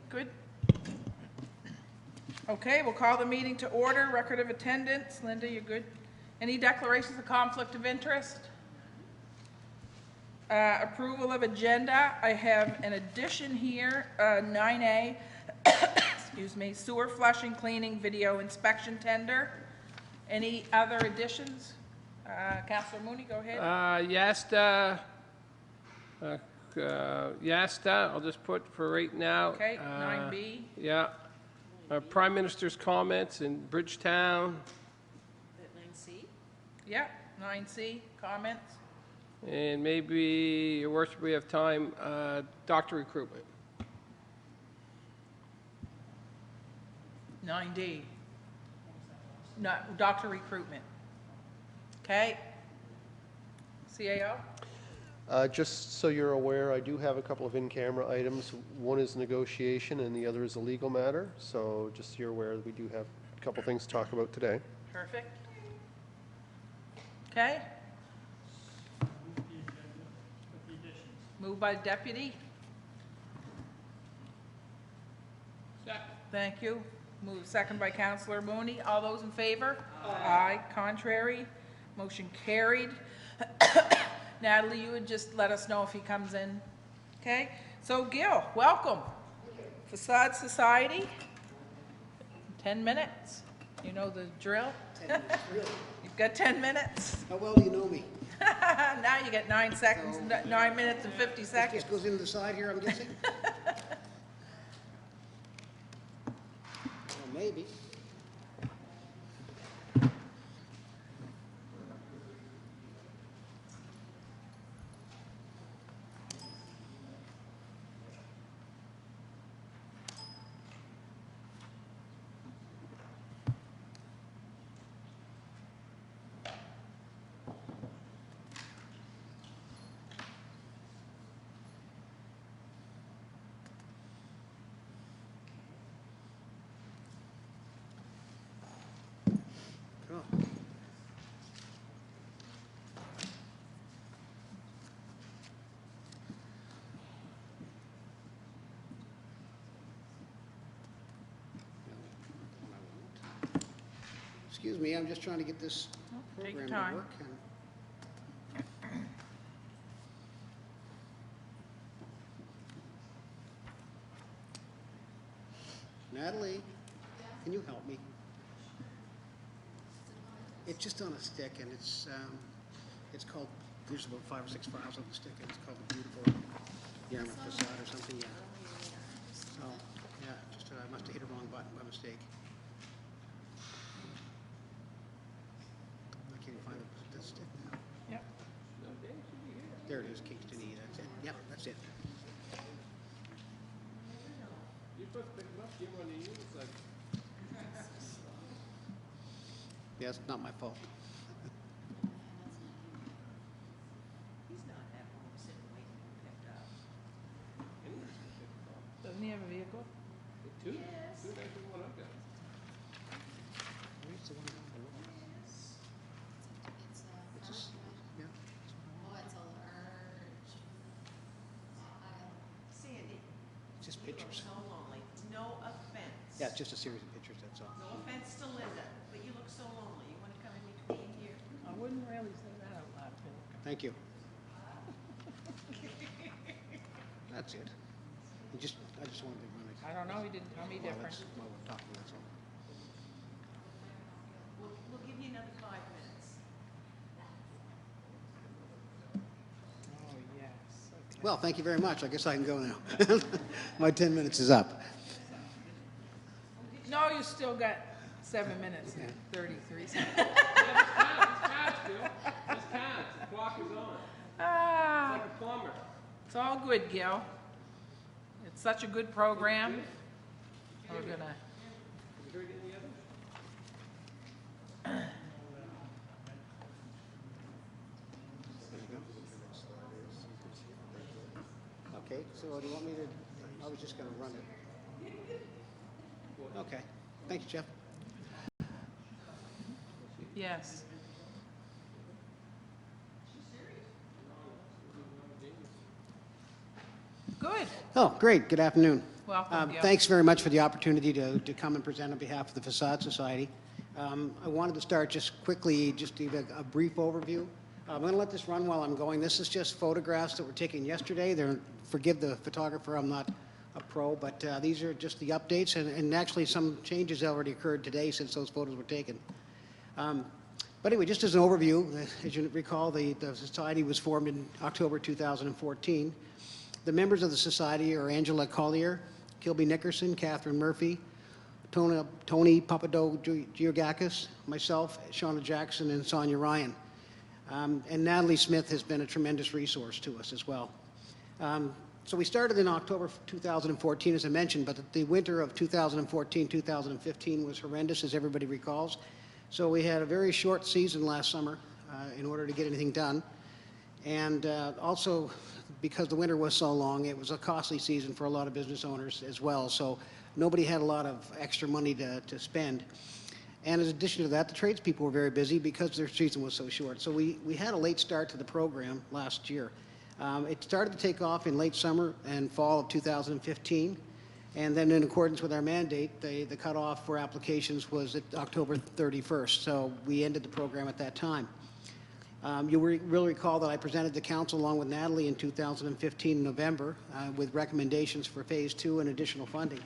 Good. Okay, we'll call the meeting to order. Record of attendance. Linda, you're good? Any declarations of conflict of interest? Approval of agenda. I have an addition here, 9A, excuse me, sewer flushing, cleaning, video inspection tender. Any other additions? Councillor Mooney, go ahead. Yasta, I'll just put for right now. Okay, 9B. Yeah. Prime Minister's comments in Bridgetown. 9C? Yeah, 9C, comments. And maybe, Your Worship, we have time, doctor recruitment. 9D. No, doctor recruitment. Okay. CAO? Just so you're aware, I do have a couple of in-camera items. One is negotiation and the other is a legal matter. So just so you're aware that we do have a couple things to talk about today. Perfect. Okay. Moved by deputy. Thank you. Moved second by Councillor Mooney. All those in favor? Aye. Contrary? Motion carried. Natalie, you would just let us know if he comes in. Okay? So Gil, welcome. Facade Society. 10 minutes. You know the drill? 10 minutes, really? You've got 10 minutes. How well do you know me? Now you get 9 seconds, 9 minutes and 50 seconds. Just goes into the side here, I'm guessing? Well, maybe. Oh. Excuse me, I'm just trying to get this Take your program time. to work. Natalie, can you help me? It's just on a stick, and it's called. There's about 5 or 6 files on the stick, and it's called the Beautiful Yarmouth Facade or something. Yeah. So yeah, just I must have hit a wrong button by mistake. I can't find the stick now. Yep. There it is, Kingston E. That's it. Yep, that's it. You're supposed to pick them up, give them to you. It's like, Yeah, it's not my fault. He's not at home sitting waiting to be picked up. Doesn't he have a vehicle? two days we went up there. Where's the one down below? It's just, yeah. Sandy, It's just you look pictures. so lonely. No offense. Yeah, it's just a series of pictures, that's all. No offense to Linda, but you look so lonely. You want to come in between here? I wouldn't really say that out loud, Phil. Thank you. That's it. I just wanted to run it. I don't know, he didn't tell me Well, different. that's why we're talking, that's all. We'll give you another 5 minutes. Oh, yes, okay. Well, thank you very much. I guess I can go now. My 10 minutes is up. No, you still got 7 minutes and 33 seconds. It's past, Bill. It's past. The clock is on. Ah, Like a plumber. it's all good, Gil. It's such a good program. We're gonna, Is there any other? Okay, so do you want me to, I was just going to run it. Okay. Thank you, Jeff. yes. Good. Oh, great. Good afternoon. Welcome, Gil. Thanks very much for the opportunity to come and present on behalf of the Facade Society. I wanted to start just quickly, just to give a brief overview. I'm going to let this run while I'm going. This is just photographs that were taken yesterday. Forgive the photographer, I'm not a pro, but these are just the updates, and actually some changes already occurred today since those photos were taken. But anyway, just as an overview, as you recall, the society was formed in October 2014. The members of the society are Angela Collier, Kilby Nickerson, Catherine Murphy, Tony Papadogiorgakis, myself, Shauna Jackson, and Sonia Ryan. And Natalie Smith has been a tremendous resource to us as well. So we started in October 2014, as I mentioned, but the winter of 2014-2015 was horrendous, as everybody recalls. So we had a very short season last summer in order to get anything done. And also, because the winter was so long, it was a costly season for a lot of business owners as well. So nobody had a lot of extra money to spend. And in addition to that, the tradespeople were very busy because their season was so short. So we had a late start to the program last year. It started to take off in late summer and fall of 2015. And then in accordance with our mandate, the cutoff for applications was at October 31st. So we ended the program at that time. You will recall that I presented to council along with Natalie in 2015 in November with recommendations for phase 2 and additional funding.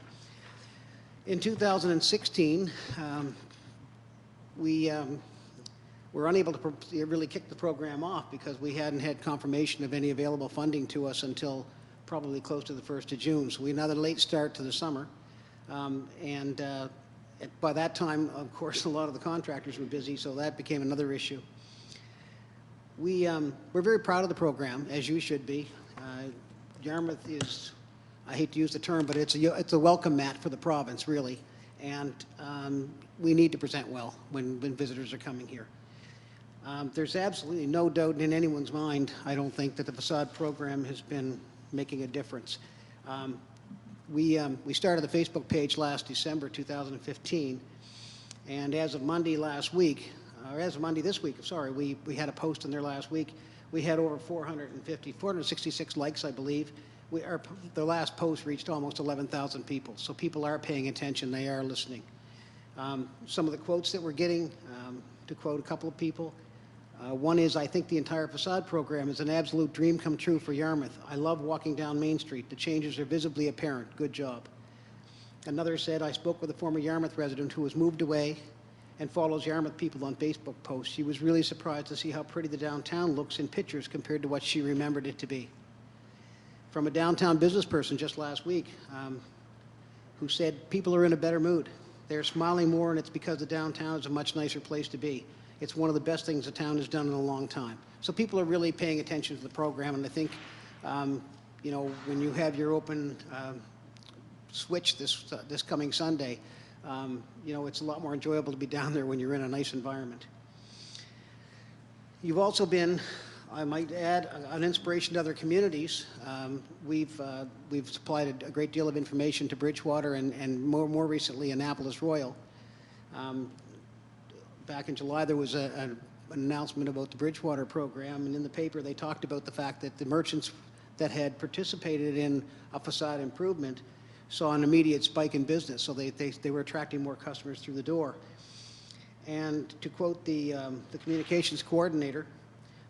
In 2016, we were unable to really kick the program off because we hadn't had confirmation of any available funding to us until probably close to the 1st of June. So we had another late start to the summer. By that time, of course, a lot of the contractors were busy, so that became another issue. We're very proud of the program, as you should be. Yarmouth is, I hate to use the term, but it's a welcome mat for the province, really. And we need to present well when visitors are coming here. There's absolutely no doubt in anyone's mind, I don't think, that the facade program has been making a difference. We started the Facebook page last December 2015, and as of Monday last week, or as of Monday this week, sorry, we had a post in there last week. We had over 466 likes, I believe. The last post reached almost 11,000 people. So people are paying attention, they are listening. Some of the quotes that we're getting, to quote a couple of people, one is, I think the entire facade program is an absolute dream come true for Yarmouth. I love walking down Main Street. The changes are visibly apparent. Good job. Another said, I spoke with a former Yarmouth resident who has moved away and follows Yarmouth people on Facebook posts. She was really surprised to see how pretty the downtown looks in pictures compared to what she remembered it to be. From a downtown business person just last week who said people are in a better mood. They're smiling more, and it's because the downtown is a much nicer place to be. It's one of the best things the town has done in a long time. So people are really paying attention to the program, and I think, you know, when you have your open switch this coming Sunday, you know, it's a lot more enjoyable to be down there when you're in a nice environment. You've also been, I might add, an inspiration to other communities. We've supplied a great deal of information to Bridgewater and more recently Annapolis Royal. Back in July, there was an announcement about the Bridgewater program, and in the paper they talked about the fact that the merchants that had participated in a facade improvement saw an immediate spike in business, so they were attracting more customers through the door. And to quote the communications coordinator,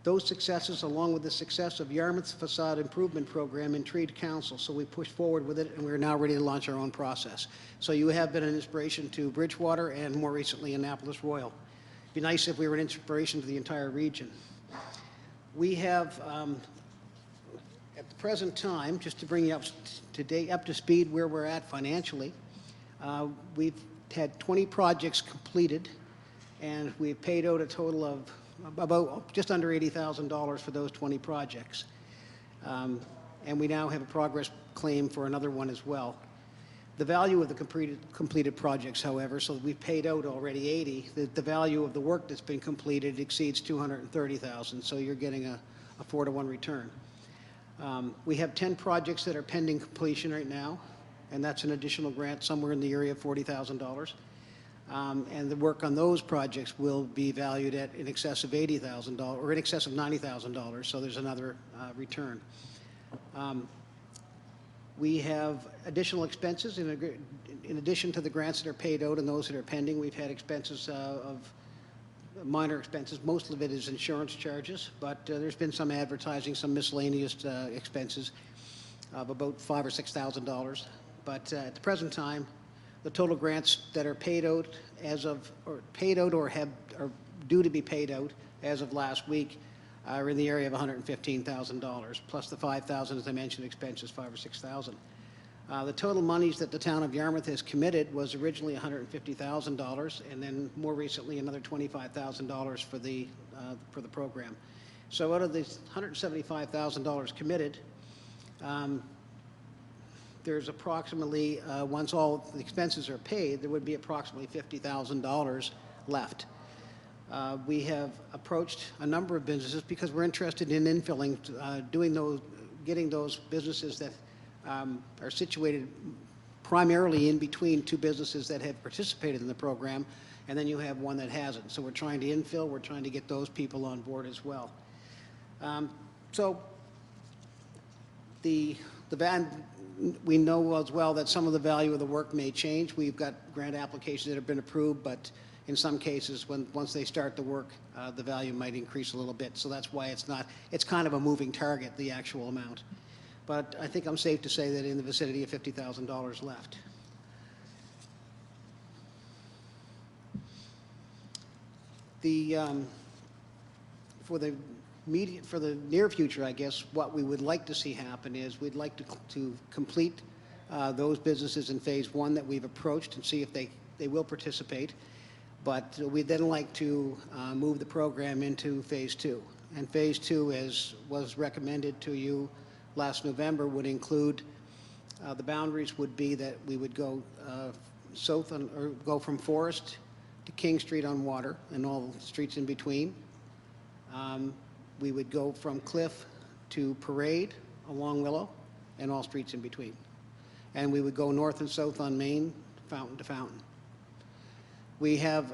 those successes, along with the success of Yarmouth's facade improvement program, intrigued council, so we pushed forward with it, and we're now ready to launch our own process. So you have been an inspiration to Bridgewater and more recently Annapolis Royal. It'd be nice if we were an inspiration to the entire region. We have, at the present time, just to bring you up to speed where we're at financially, we've had 20 projects completed, and we've paid out a total of about just under $80,000 for those 20 projects. And we now have a progress claim for another one as well. The value of the completed projects, however, so we've paid out already 80, the value of the work that's been completed exceeds $230,000, so you're getting a 4-to-1 return. We have 10 projects that are pending completion right now, and that's an additional grant somewhere in the area of $40,000. And the work on those projects will be valued at in excess of $80,000 or in excess of $90,000, so there's another return. We have additional expenses in addition to the grants that are paid out and those that are pending. We've had expenses of minor expenses. Most of it is insurance charges, but there's been some advertising, some miscellaneous expenses of about $5,000 or $6,000. But at the present time, the total grants that are paid out or are due to be paid out as of last week are in the area of $115,000, plus the $5,000, as I mentioned, expenses, $5,000 or $6,000. The total monies that the town of Yarmouth has committed was originally $150,000, and then more recently another $25,000 for the program. So out of the $175,000 committed, there's approximately, once all the expenses are paid, there would be approximately $50,000 left. We have approached a number of businesses because we're interested in infilling, getting those businesses that are situated primarily in between two businesses that have participated in the program, and then you have one that hasn't. So we're trying to infill, we're trying to get those people on board as well. So the band, we know as well that some of the value of the work may change. We've got grant applications that have been approved, but in some cases, once they start the work, the value might increase a little bit. So that's why it's kind of a moving target, the actual amount. But I think I'm safe to say that in the vicinity of $50,000 left. For the near future, I guess, what we would like to see happen is we'd like to complete those businesses in phase one that we've approached and see if they will participate. But we'd then like to move the program into phase two. And phase two, as was recommended to you last November, would include the boundaries would be that we would go south or go from Forest to King Street on Water and all the streets in between. We would go from Cliff to Parade along Willow and all streets in between. And we would go north and south on Main, Fountain to Fountain. We have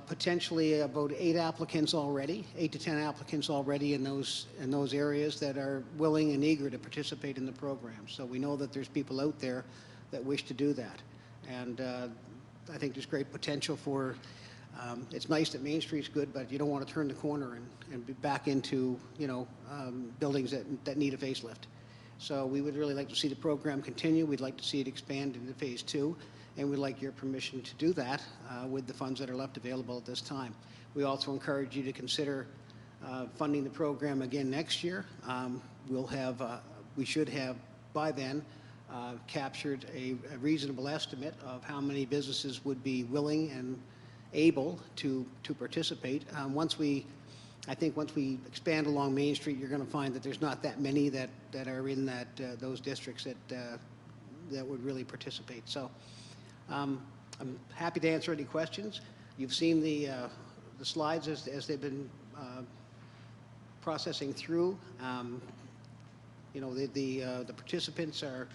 potentially about 8 to 10 applicants already in those areas that are willing and eager to participate in the program. So we know that there's people out there that wish to do that. And I think there's great potential for, it's nice that Main Street's good, but you don't want to turn the corner and be back into, buildings that need a facelift. So we would really like to see the program continue. We'd like to see it expand into phase two. And we'd like your permission to do that with the funds that are left available at this time. We also encourage you to consider funding the program again next year. We should have by then captured a reasonable estimate of how many businesses would be willing and able to participate. I think once we expand along Main Street, you're going to find that there's not that many that are in those districts that would really participate. So. I'm happy to answer any questions. You've seen the slides as they've been processing through. The participants are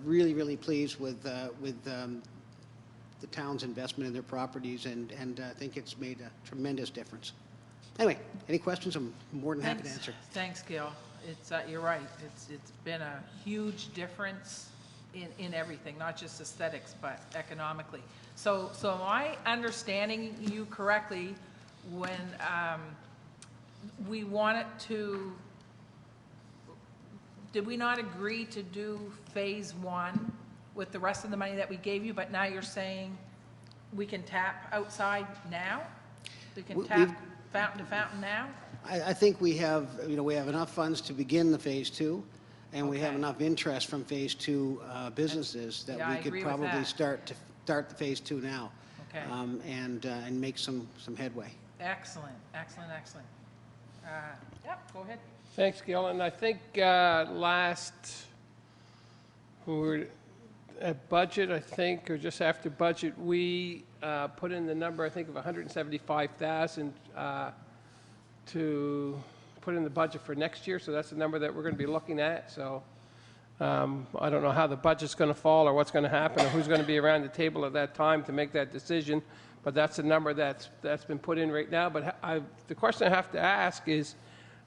really, really pleased with the town's investment in their properties, and I think it's made a tremendous difference. Anyway, any questions? I'm more than happy to answer. Thanks, Gil. You're right. It's been a huge difference in everything, not just aesthetics, but economically. So am I understanding you correctly when we wanted to, did we not agree to do phase one with the rest of the money that we gave you, but now you're saying we can tap outside now? We can tap fountain to fountain now? I think we have enough funds to begin the phase two. And we have Okay. enough interest from phase two businesses that Yeah, we I could agree with probably that. start the phase two now. Okay. And make some headway. Excellent. Yep, go ahead. Thanks, Gil. And I think last, when we were at budget, I think, or just after budget, we put in the number, I think, of $175,000 to put in the budget for next year. So that's the number that we're going to be looking at. So I don't know how the budget's going to fall or what's going to happen or who's going to be around the table at that time to make that decision. But that's the number that's been put in right now. But the question I have to ask is,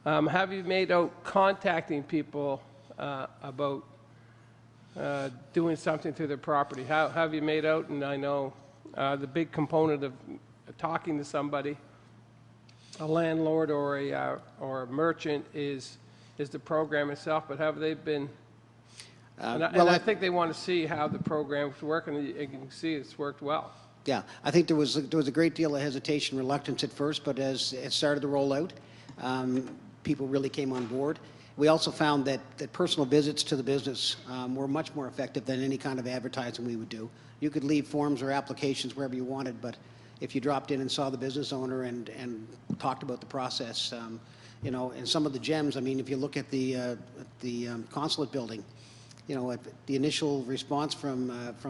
have you made out contacting people about doing something to their property. How have you made out? And I know the big component of talking to somebody, a landlord or a merchant, is the program itself, but have they been? And I think they want to see how the program's working, and you can see it's worked well. Yeah, I think there was a great deal of hesitation, reluctance at first, but as it started to roll out, people really came on board. We also found that personal visits to the business were much more effective than any kind of advertising we would do. You could leave forms or applications wherever you wanted, but if you dropped in and saw the business owner and talked about the process, you know, and some of the gems, I mean, if you look at the consulate building, you know, the initial response from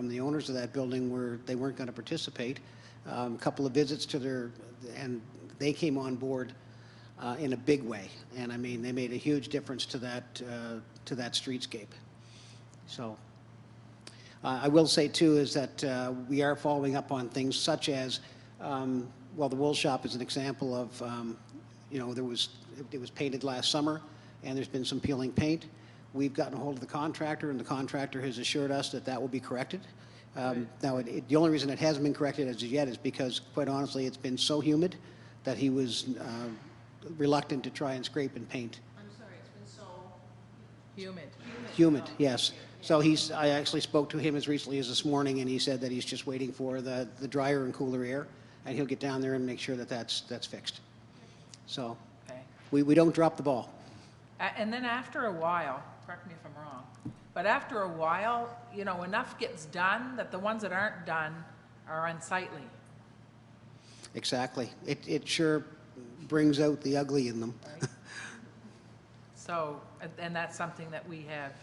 the owners of that building were they weren't going to participate. A couple of visits to and they came on board in a big way, and I mean, they made a huge difference to that streetscape. So I will say too is that we are following up on things such as, well, the wool shop is an example of, you know, it was painted last summer, and there's been some peeling paint. We've gotten a hold of the contractor, and the contractor has assured us that that will be corrected. Now, the only reason it hasn't been corrected as of yet is because, quite honestly, it's been so humid that he was reluctant to try and scrape and paint. I'm sorry, it's been so Humid. Humid, yes. So I actually spoke to him as recently as this morning, and he said that he's just waiting for the drier and cooler air, and he'll get down there and make sure that that's fixed. So Okay. we don't drop the ball. And then after a while, correct me if I'm wrong, but after a while, you know, enough gets done that the ones that aren't done are unsightly. Exactly. It sure brings out the ugly in them. Right? So, and that's something that we have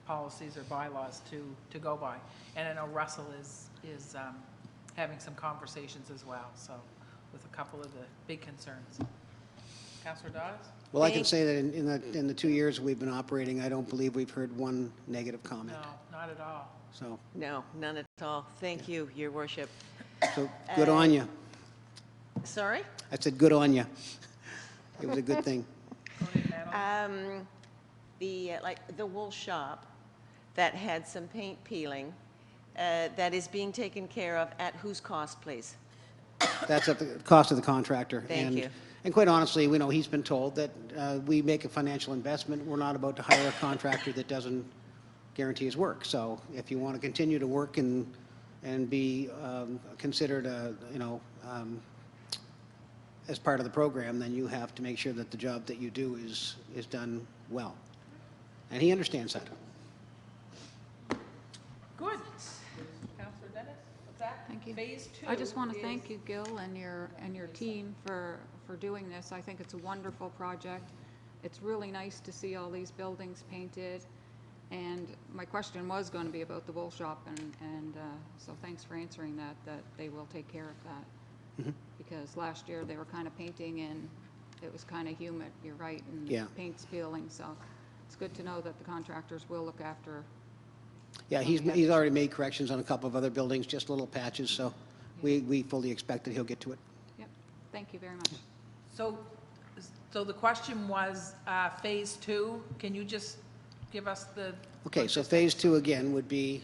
policies or bylaws to go by. And I know Russell is having some conversations as well, so, with a couple of the big concerns. Councillor Dawes? Well, I can say that in the 2 years we've been operating, I don't believe we've heard one negative comment. No, not at all. So, No, none at all. Thank you, Your Worship. so good on you. Sorry? I said good on you. It was a good thing. Go ahead, Madeline. The wool shop that had some paint peeling, that is being taken care of at whose cost, please? That's at the cost of the contractor. Thank you. And quite honestly, we know he's been told that we make a financial investment. We're not about to hire a contractor that doesn't guarantee his work. So if you want to continue to work and be considered as part of the program, then you have to make sure that the job that you do is done well. And he understands that. Good. Councillor Dennis, what's that? Thank you. Phase 2 I just want to is- thank you, Gil, and your team for doing this. I think it's a wonderful project. It's really nice to see all these buildings painted. And my question was going to be about the wool shop, and so thanks for answering that they will take care of that. Mm-hmm. Because last year they were kind of painting and it was kind of humid, you're right, and Yeah. paint's peeling, so it's good to know that the contractors will look after. Yeah, he's already made corrections on a couple of other buildings, just little patches, so we fully expect that he'll get to it. Yep, thank you very much. So the question was, Phase 2, can you just give us the? Okay, so phase 2 again would be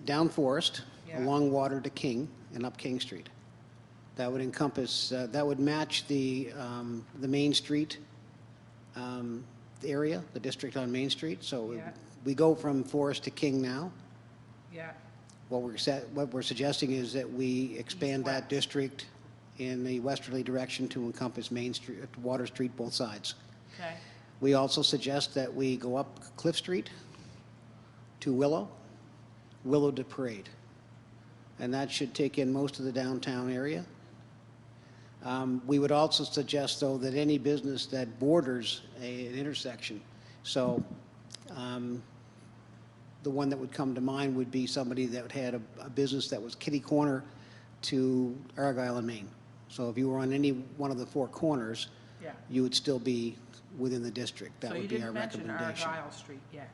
down Forest, Yeah. along Water to King, and up King Street. That would encompass, that would match the Main Street area, the district on Main Street. So Yeah. we go from Forest to King now. Yeah, What we're suggesting is that we expand that East-west. district in the westerly direction to encompass Main Street, Water Street, both sides. okay, We also suggest that we go up Cliff Street to Willow to Parade. And that should take in most of the downtown area. We would also suggest, though, that any business that borders an intersection, so the one that would come to mind would be somebody that had a business that was kitty corner to Argyle and Main. So if you were on any one of the four corners, yeah. you would still be within the district. That So you would be our didn't mention recommendation. Argyle Street yet.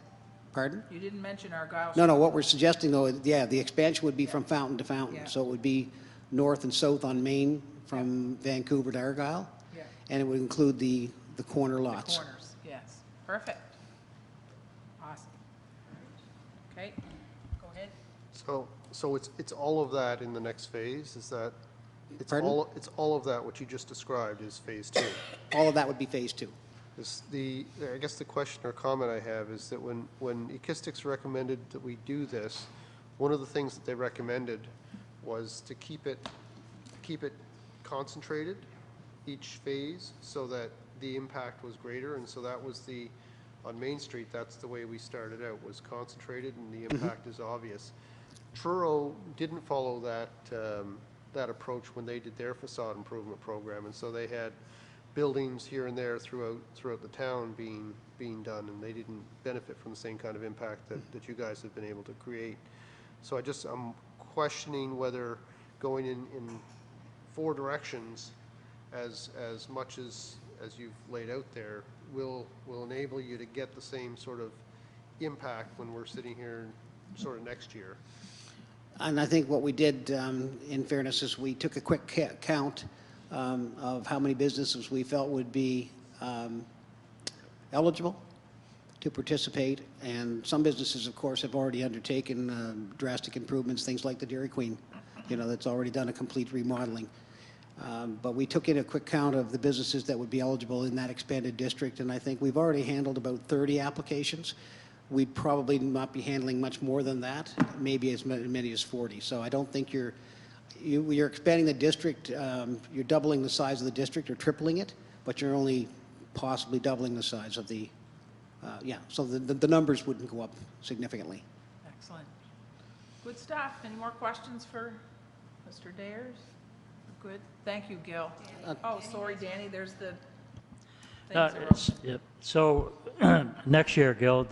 Pardon? You didn't mention Argyle Street. No, what we're suggesting though, yeah, the expansion would be from fountain to Yeah. fountain. So it would be north and south on Main from Vancouver to Argyle. Yeah. And it would include the corner The lots. corners, yes. Perfect. Okay, go ahead. So it's all of that in the next phase, is that? Pardon? It's all of that, what you just described is phase two. All of that would be phase two. I guess the question or comment I have is that when Ekistics recommended that we do this, one of the things that they recommended was to keep it concentrated, each phase, so that the impact was greater, and so that was on Main Street, that's the way we started out, was concentrated, and the impact is obvious. Truro didn't follow that approach when they did their facade improvement program, and so they had buildings here and there throughout the town being done, and they didn't benefit from the same kind of impact that you guys have been able to create. So I'm questioning whether going in 4 directions as much as you've laid out there will enable you to get the same sort of impact when we're sitting here sort of next year. And I think what we did, in fairness, is we took a quick count of how many businesses we felt would be eligible to participate. And some businesses, of course, have already undertaken drastic improvements, things like the Dairy Queen, that's already done a complete remodeling. But we took in a quick count of the businesses that would be eligible in that expanded district, and I think we've already handled about 30 applications. We'd probably not be handling much more than that, maybe as many as 40. So I don't think you're expanding the district, you're doubling the size of the district or tripling it, but you're only possibly doubling the size of the, so the numbers wouldn't go up significantly. Excellent. Good stuff. Any more questions for Mr. Dares? Good. Thank you, Gil. Oh, sorry, Danny, there's the things are Yep. So next year, Gil,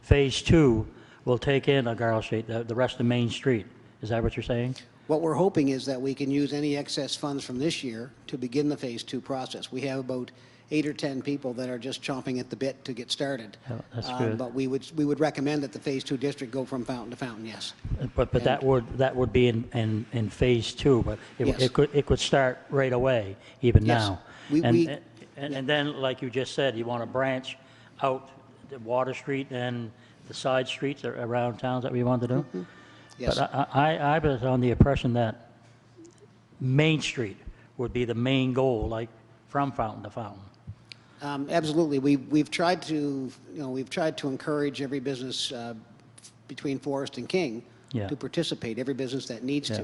phase 2 will take in a Garl Street, the rest of Main Street. Is that what you're saying? What we're hoping is that we can use any excess funds from this year to begin the phase 2 process. We have about 8 or 10 people that are just chomping at the bit to get started. Oh, that's good. But we would recommend that the phase 2 district go from fountain to fountain, yes. But that would be in phase 2, but Yes. it could start right away, even Yes. now. We- And then, like you just said, you want to branch out the Water Street and the side streets around towns that we want to do? Yes. But I was on the impression that Main Street would be the main goal, like from fountain to fountain. Absolutely. We've tried to, encourage every business between Forest and King Yeah. to participate, every business that needs Yeah.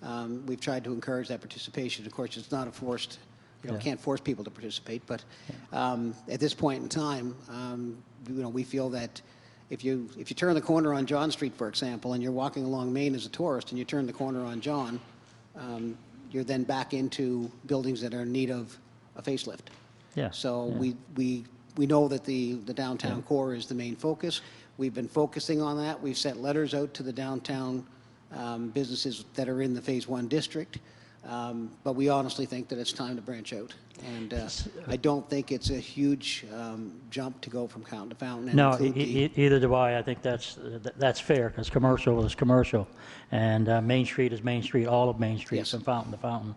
to. We've tried to encourage that participation. Of course, it's not a forced, Yeah. can't force people to participate, but at this point in time, we feel that if you turn the corner on John Street, for example, and you're walking along Main as a tourist, and you turn the corner on John, you're then back into buildings that are in need of a facelift. Yeah. So yeah. we know that the downtown core is the main focus. We've been focusing on that. We've sent letters out to the downtown businesses that are in the Phase 1 district. But we honestly think that it's time to branch out. And I don't think it's a huge jump to go from fountain to fountain. And No, include the- either do I. I think that's fair, because commercial is commercial, and Main Street is Main Street, all of Main Street Yes. from fountain to fountain.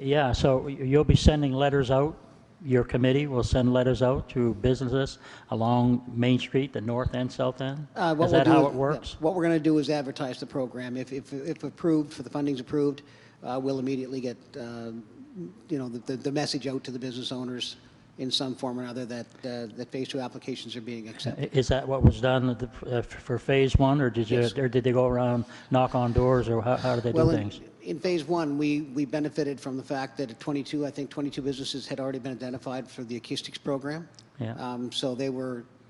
Yeah, so you'll be sending letters out, your committee will send letters out to businesses along Main Street, the north and south end? What Is we'll that do how is- it works? What we're going to do is advertise the program. If approved, for the funding's approved, we'll immediately get, the message out to the business owners in some form or another that Phase 2 applications are being accepted. Is that what was done for Phase 1, or did Yes. or did they go around, knock on doors, or how did they do Well, things? in Phase 1, we benefited from the fact that 22 businesses had already been identified for the acoustics program. Yeah. So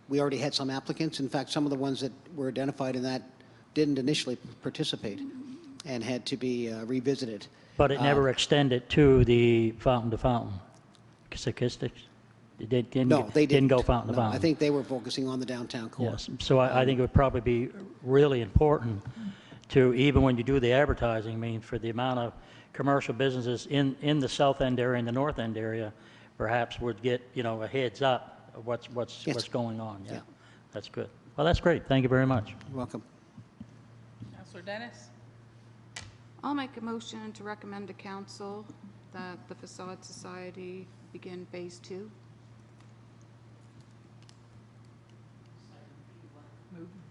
we already had some applicants. In fact, some of the ones that were identified in that didn't initially participate and had to be revisited. But it never extended to the fountain to fountain acoustics? No, they didn't. Didn't go fountain to No, fountain? I think they were focusing on the downtown core. Yes, so I think it would probably be really important to, even when you do the advertising, I mean, for the amount of commercial businesses in the south end area and the north end area, perhaps would get, a heads up of what's Yes. going on, yeah. Yeah. That's good. Well, that's great, thank you very much. You're welcome. Councillor Dennis? I'll make a motion to recommend to council that the Facade Society begin Phase 2.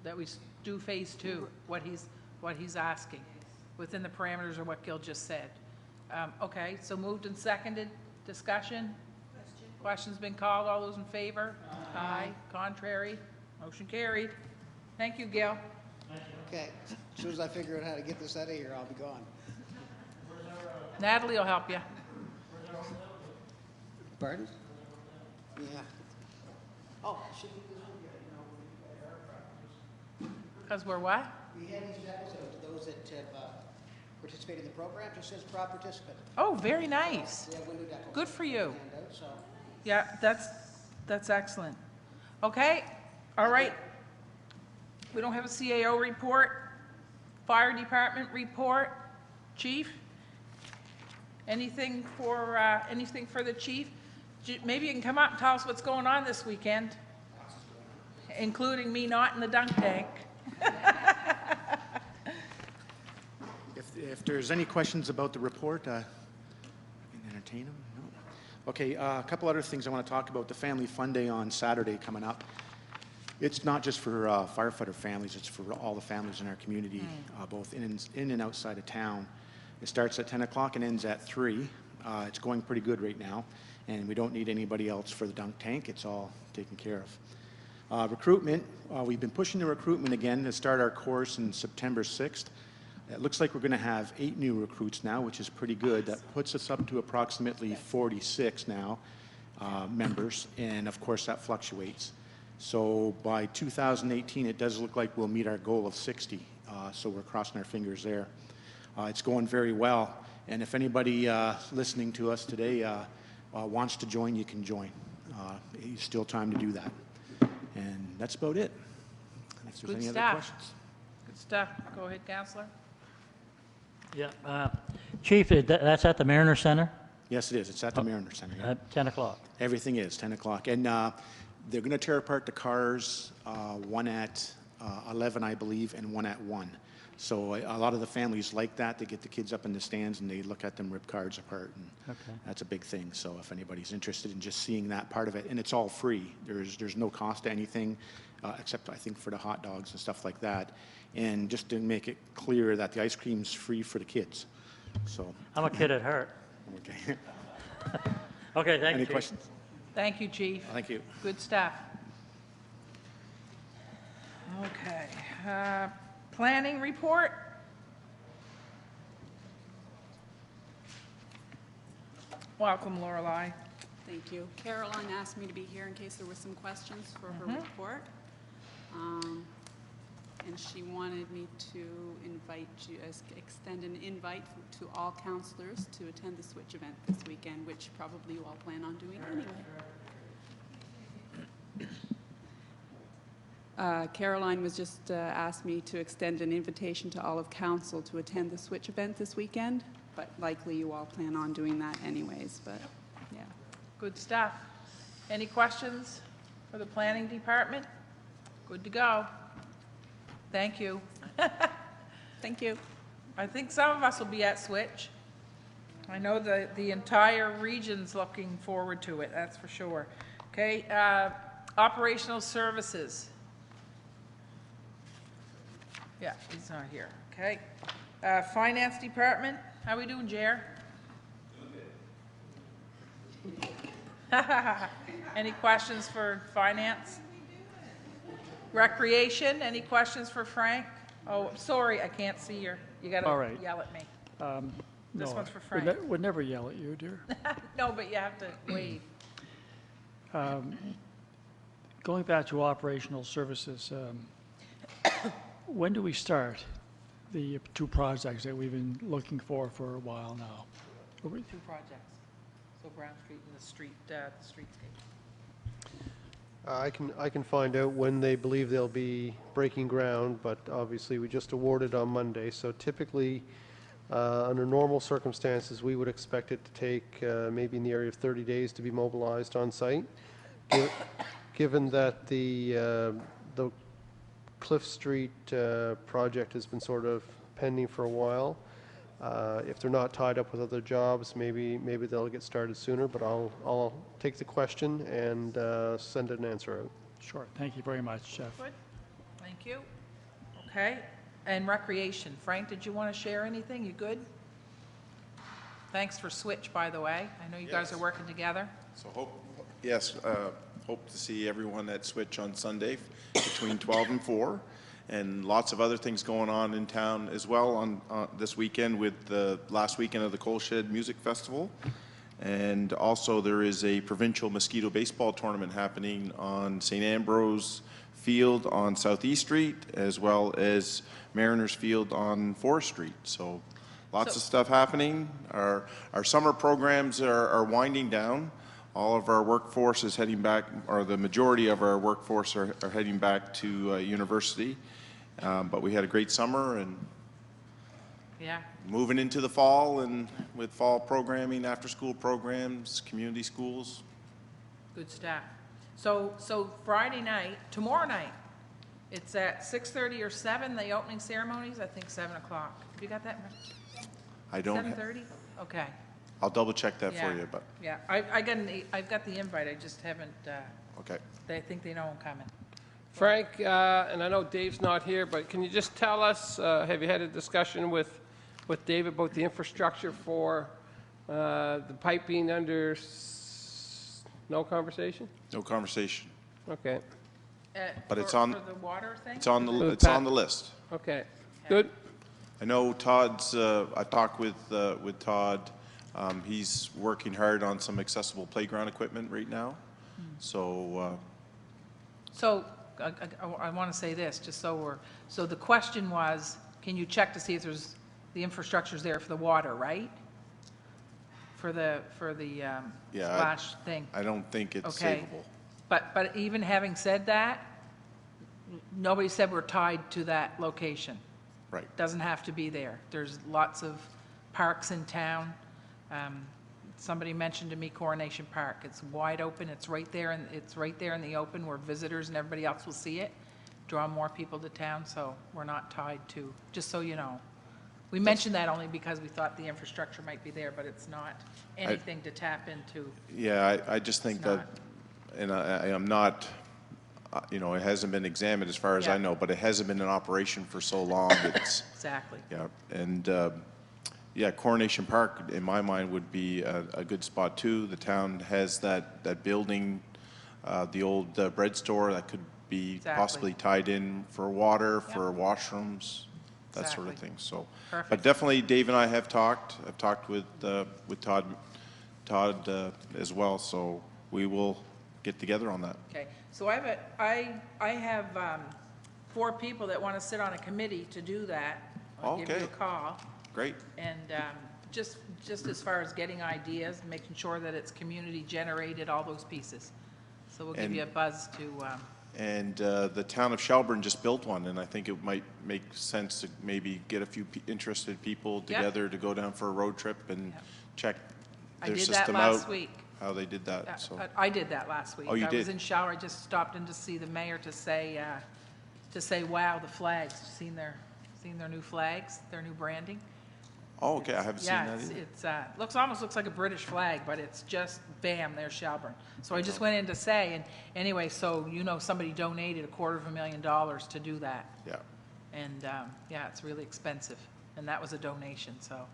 that we do phase two, what he's asking, within the parameters of what Gil just said. Okay, so moved and seconded, discussion? Question's been called, all those in favor? Aye. Contrary? Motion carried. Thank you, Gil. Okay, as soon as I figure out how to get this out of here, I'll be gone. Natalie will help you. Pardon? Yeah. Oh, it should be this one. Because we're what? We had these episodes, those that have participated in the program, just says proud participant. Oh, very nice. We have window decals. Good for you. Handout, so. Yeah, that's excellent. Okay, all right. We don't have a CAO report. Fire department report. Chief? Anything for the chief? Maybe you can come up and tell us what's going on this weekend, including me not in the dunk tank. If there's any questions about the report, I can entertain them. No? Okay, a couple other things I want to talk about. The Family Fun Day on Saturday coming up. It's not just for firefighter families, it's for all the families in our community, both in and outside of town. It starts at 10 o'clock and ends at 3. It's going pretty good right now, and we don't need anybody else for the dunk tank. It's all taken care of. Recruitment, we've been pushing the recruitment again to start our course in September 6th. It looks like we're going to have 8 new recruits now, which is pretty good. That puts us up to approximately 46 now members, and of course that fluctuates. So by 2018, it does look like we'll meet our goal of 60, so we're crossing our fingers there. It's going very well, and if anybody listening to us today wants to join, you can join. There's still time to do that. And that's about it. If there's Good any stuff. other questions. Good stuff. Go ahead, Counselor. Yeah, Chief, that's at the Mariner Center Yes, it is. It's at the Mariner Center. Yeah. at 10 o'clock. Everything is 10 o'clock. And they're going to tear apart the cars, one at 11, I believe, and one at 1. So a lot of the families like that. They get the kids up in the stands and they look at them rip cars apart. And Okay. that's a big thing. So if anybody's interested in just seeing that part of it, and it's all free. There's no cost to anything, except I think for the hot dogs and stuff like that. And just to make it clear that the ice cream's free for the kids. So, I'm a kid at heart. okay. Okay, thank you, Any Chief. questions? Thank you, Chief. Thank you. Good stuff. Okay. Planning report? Welcome, Lorelei. Thank you. Caroline asked me to be here in case there were some questions for her report. And she wanted me to invite you, extend an invite to all counselors to attend the Switch event this weekend, which probably you all plan on doing anyway. Caroline was just asked me to extend an invitation to all of council to attend the Switch event this weekend, but likely you all plan on doing that anyways, but yeah. Good stuff. Any questions for the planning department? Good to go. Thank you. Thank you. I think some of us will be at Switch. I know the entire region's looking forward to it, that's for sure. Okay, operational services. Yeah, he's not here, okay. Finance department, how we doing, Jer? Any questions for finance? Recreation, any questions for Frank? Oh, sorry, I can't see you. You All gotta right. yell at me. This No, one's for would Frank. would never yell at you, dear. No, but you have to wave. Going back to operational services, when do we start the 2 projects that we've been looking for a while now? 2 projects. So Brown Street and the streetscape. I can find out when they believe they'll be breaking ground, but obviously we just awarded on Monday. So typically, under normal circumstances, we would expect it to take maybe in the area of 30 days to be mobilized on site. Given that the Cliff Street project has been sort of pending for a while, if they're not tied up with other jobs, maybe they'll get started sooner, but I'll take the question and send an answer out. Sure, thank you very much, Jeff. Good, thank Thank you. Okay, and recreation. Frank, did you want to share anything? You good? Thanks for Switch, by the way. I know you guys Yes. are working together. So hope to see everyone at Switch on Sunday between 12 and 4. And lots of other things going on in town as well on this weekend with the last weekend of the Coal Shed Music Festival. And also there is a provincial mosquito baseball tournament happening on St. Ambrose Field on Southeast Street, as well as Mariners Field on Forest Street. So lots of stuff happening. Our summer programs are winding down. All of our workforce is heading back, or the majority of our workforce are heading back to university. But we had a great summer and Yeah, moving into the fall, and with fall programming, after-school programs, community schools. good stuff. So Friday night, tomorrow night, it's at 6:30 or 7, the opening ceremonies? I think 7 o'clock. Have you got that? I don't, 7:30? Okay. I'll double check that for Yeah. you, but, Yeah, I've got the invite, I just haven't, okay. they think they know I'm coming. Frank, and I know Dave's not here, but can you just tell us, have you had a discussion with Dave about the infrastructure for the pipe being under, no conversation? No conversation. Okay, But it's For on- the water thing? It's on For the, the it's on pa- the list. okay, good. I know Todd's, I talked with Todd. He's working hard on some accessible playground equipment right now. So, So, I want to say this, just so the question was, can you check to see if there's, the infrastructure's there for the water, right? For the Yeah, splash thing. I don't think it's Okay. savable. But even having said that, nobody said we're tied to that location. Right. Doesn't have to be there. There's lots of parks in town. Somebody mentioned to me Coronation Park. It's wide open, it's right there, and it's right there in the open where visitors and everybody else will see it, draw more people to town, so we're not tied to, just so you know. We mentioned that only because we thought the infrastructure might be there, but it's not anything to tap into. Yeah, I just think It's that, not. and I am not, it hasn't been examined as far as I Yeah. know, but it hasn't been in operation for so long. It's, Exactly. yeah, and, yeah, Coronation Park, in my mind, would be a good spot too. The town has that building, the old bread store that could be Exactly. possibly tied in for water, for washrooms, that sort of Exactly. thing, so. Perfect. But definitely, Dave and I have talked. I've talked with Todd as well, so we will get together on that. Okay, so I have 4 people that want to sit on a committee to do that. I'll give you Okay. a call. Great. And just as far as getting ideas, making sure that it's community generated, all those pieces. So we'll give And- you a buzz to, And the town of Shelburne just built one, and I think it might make sense to maybe get a few interested people together to go down for a road trip and Yep. check I their did that system out. last week. How they did that, so. I did that last week. Oh, you I was did? in shower, I just stopped in to see the mayor to say, wow, the flags, seen their new flags, their new branding? Oh, okay, I haven't seen Yeah, that either. it's almost looks like a British flag, but it's just, bam, there's Shelburne. So I just went in to say, and anyway, so, somebody donated $250,000 to do that. Yeah. And, yeah, it's really expensive, and that was a donation, so.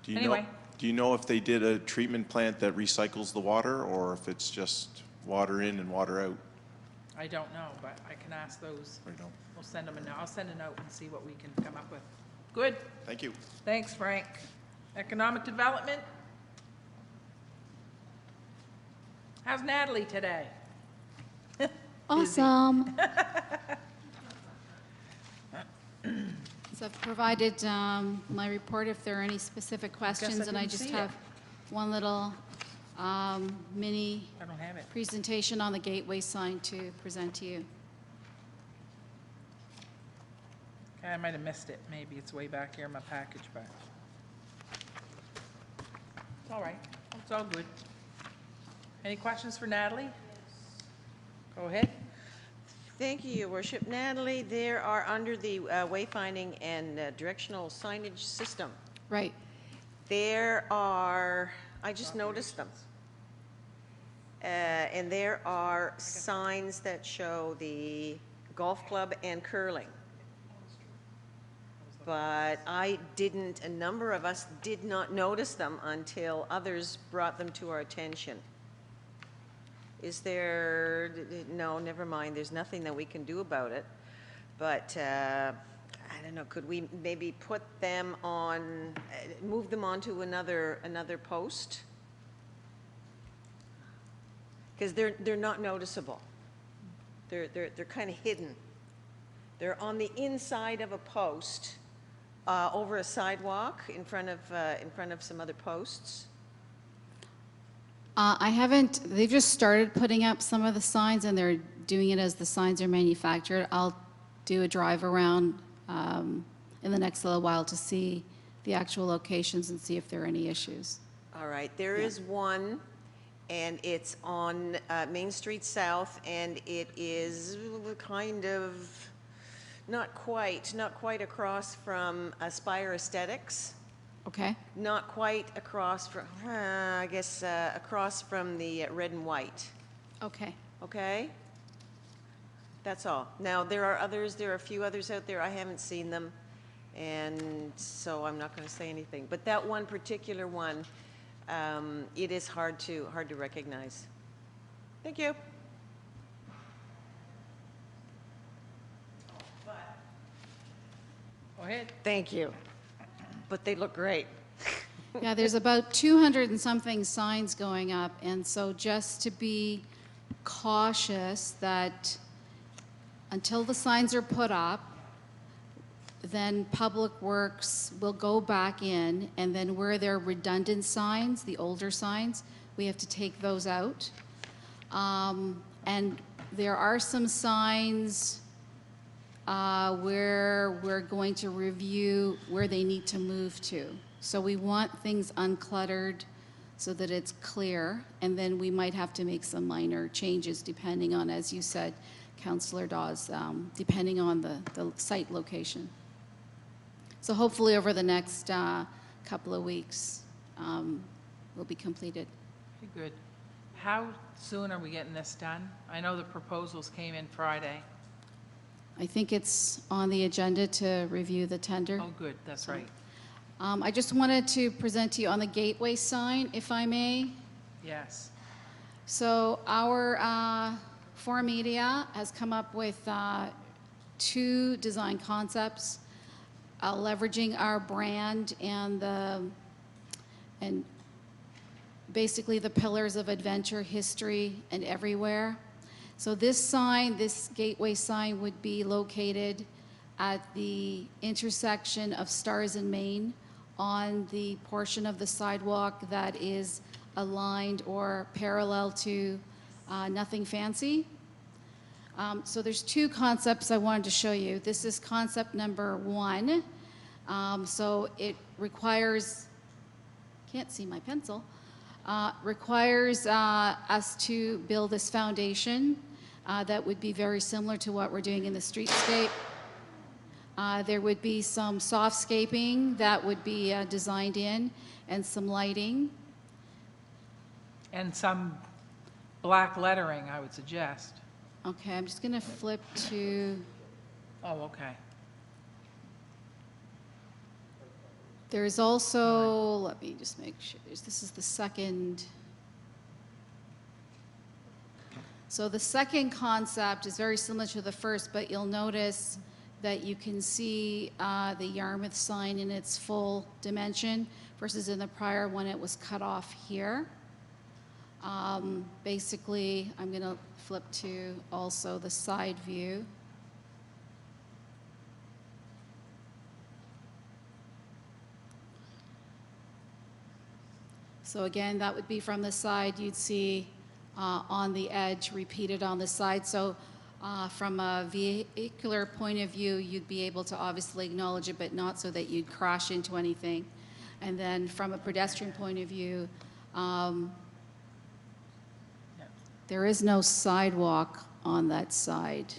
Do you Anyway. know, do you know if they did a treatment plant that recycles the water, or if it's just water in and water out? I don't know, but I can ask those. I don't know. We'll send them a note. I'll send a note and see what we can come up with. Good. Thank you. Thanks, Frank. Economic development? How's Natalie today? Awesome. So I've provided my report if there are any specific questions, and I didn't just see have it. one little mini I don't have it. presentation on the gateway sign to present to you. Okay, I might have missed it. Maybe it's way back here in my package, but it's all right. It's all good. Any questions for Natalie? Go ahead. Thank you, Your Worship. Natalie, there are under the wayfinding and directional signage system, Right. there are, I just noticed them. And there are signs that show the golf club and curling. But a number of us did not notice them until others brought them to our attention. Is there, no, never mind, there's nothing that we can do about it. But, I don't know, could we maybe put them on, move them onto another post? Because they're not noticeable. They're kind of hidden. They're on the inside of a post, over a sidewalk in front of some other posts. I haven't, they've just started putting up some of the signs, and they're doing it as the signs are manufactured. I'll do a drive around in the next little while to see the actual locations and see if there are any issues. All right, there is one, and it's on Main Street South, and it is kind of not quite across from Aspire Aesthetics. Okay? Not quite across from, I guess, across from the red and white. Okay. Okay? That's all. Now, there are a few others out there. I haven't seen them, and so I'm not going to say anything. But that one particular one, it is hard to recognize. Thank you. Go ahead. Thank you. But they look great. Yeah, there's about 200 and something signs going up, and so just to be cautious that until the signs are put up, then Public Works will go back in, and then where there are redundant signs, the older signs, we have to take those out. And there are some signs where we're going to review where they need to move to. So we want things uncluttered so that it's clear, and then we might have to make some minor changes depending on, as you said, Councillor Dawes, depending on the site location. So hopefully over the next couple of weeks, will be completed. Okay, good. How soon are we getting this done? I know the proposals came in Friday. I think it's on the agenda to review the tender. Oh, good, that's right. I just wanted to present to you on the gateway sign, if I may. Yes. So our Forum Media has come up with 2 design concepts, leveraging our brand and basically the pillars of adventure, history, and everywhere. So this sign, this gateway sign, would be located at the intersection of Stars and Main on the portion of the sidewalk that is aligned or parallel to Nothing Fancy. So there's 2 concepts I wanted to show you. This is concept number 1. So it requires, can't see my pencil, requires us to build this foundation that would be very similar to what we're doing in the streetscape. There would be some softscaping that would be designed in, and some lighting. And some black lettering, I would suggest. Okay, I'm just going to flip to, Oh, okay. there's also, let me just make sure, this is the second. So the second concept is very similar to the first, but you'll notice that you can see the Yarmouth sign in its full dimension versus in the prior one it was cut off here. Basically, I'm going to flip to also the side view. So again, that would be from the side. You'd see on the edge, repeated on the side. So from a vehicular point of view, you'd be able to obviously acknowledge it, but not so that you'd crash into anything. And then from a pedestrian point of view, there is no sidewalk on that side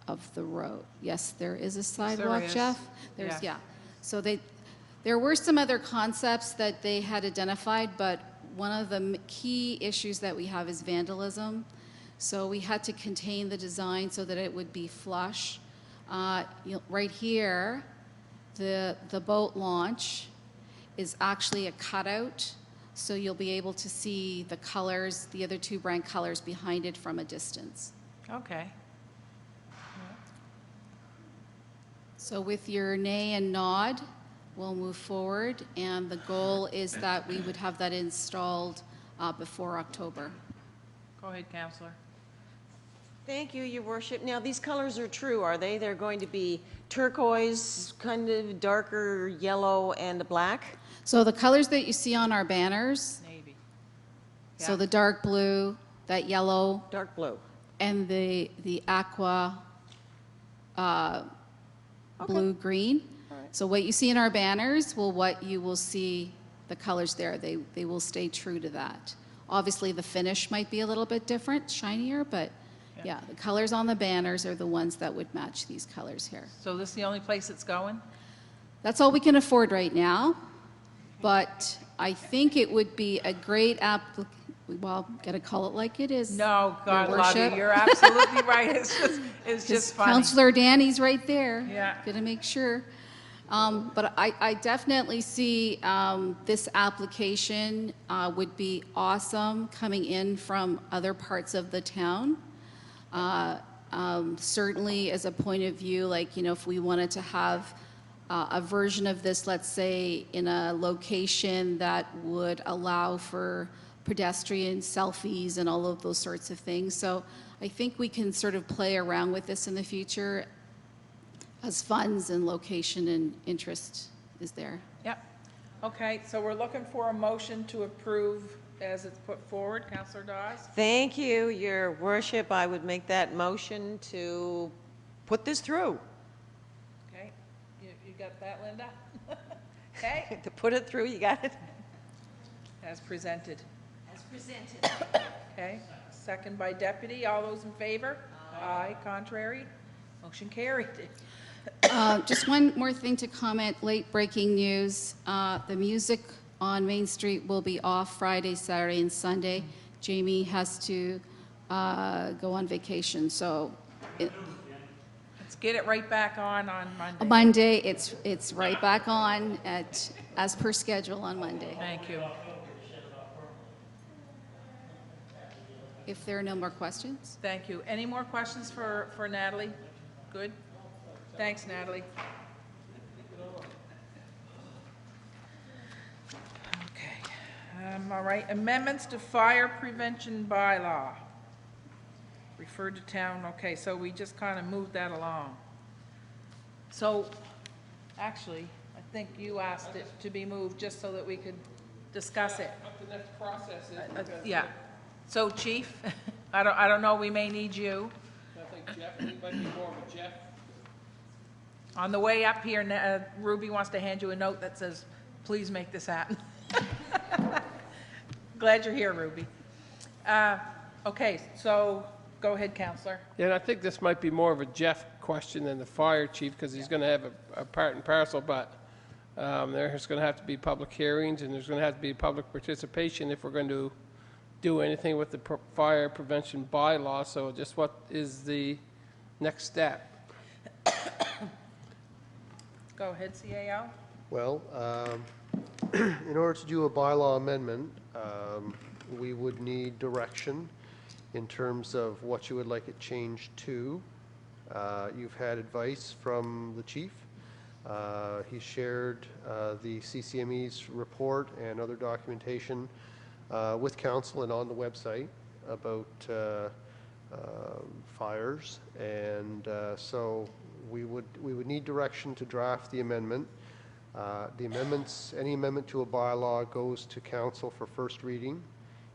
of the road. Yes, there is a sidewalk, is. Jeff? There's, Yeah. yeah. So there were some other concepts that they had identified, but one of the key issues that we have is vandalism. So we had to contain the design so that it would be flush. Right here, the boat launch is actually a cutout, so you'll be able to see the colors, the other two brand colors behind it from a distance. Okay. So with your nay and nod, we'll move forward, and the goal is that we would have that installed before October. Go ahead, Councillor. Thank you, Your Worship. Now, these colors are true, are they? They're going to be turquoise, kind of darker yellow, and black? So the colors that you see on our banners, Navy. so Yeah. the dark blue, that yellow, Dark blue. and the aqua blue-green. So what you see in our banners will what you will see the colors there. They will stay true to that. Obviously, the finish might be a little bit different, shinier, but yeah, the colors on the banners are the ones that would match these colors here. So this is the only place it's going? That's all we can afford right now, but I think it would be a great well, gotta call it like it is. No, God Your love you, Worship. you're absolutely right. It's just funny. Counselor Danny's right there. Yeah. Gonna make sure. But I definitely see this application would be awesome coming in from other parts of the town. Certainly as a point of view, like, if we wanted to have a version of this, let's say, in a location that would allow for pedestrian selfies and all of those sorts of things. So I think we can sort of play around with this in the future as funds and location and interest is there. Yep. Okay, so we're looking for a motion to approve as it's put forward. Councillor Dawes? Thank you, Your Worship. I would make that motion to put this through. Okay, you got that, Linda? Okay, To put it through, you got it? as presented. As presented. Okay, second by deputy. All those in favor? Aye. Contrary? Motion carried. Just one more thing to comment, late breaking news. The music on Main Street will be off Friday, Saturday, and Sunday. Jamie has to go on vacation, so Let's get it right back on Monday. Monday, it's right back on as per schedule on Monday. Thank you. If there are no more questions? Thank you. Any more questions for Natalie? Good? Thanks, Natalie. Okay. All right, amendments to fire prevention bylaw. Referred to town, okay, so we just kind of moved that along. So, actually, I think you asked it to be moved just so that we could discuss it. What the next process is. because Yeah. So, Chief, I don't know, we may need you. I think Jeff, it might be more of a Jeff. On the way up here, Ruby wants to hand you a note that says, please make this happen. Glad you're here, Ruby. Okay, so go ahead, Counselor. Yeah, and I think this might be more of a Jeff question than the fire chief, because he's going to have a part and parcel, but there's going to have to be public hearings, and there's going to have to be public participation if we're going to do anything with the fire prevention bylaw. So just what is the next step? Go ahead, CAO. Well, in order to do a bylaw amendment, we would need direction in terms of what you would like it changed to. You've had advice from the chief. He shared the CCME's report and other documentation with council and on the website about fires, and so we would need direction to draft the amendment. The amendments, any amendment to a bylaw goes to council for first reading.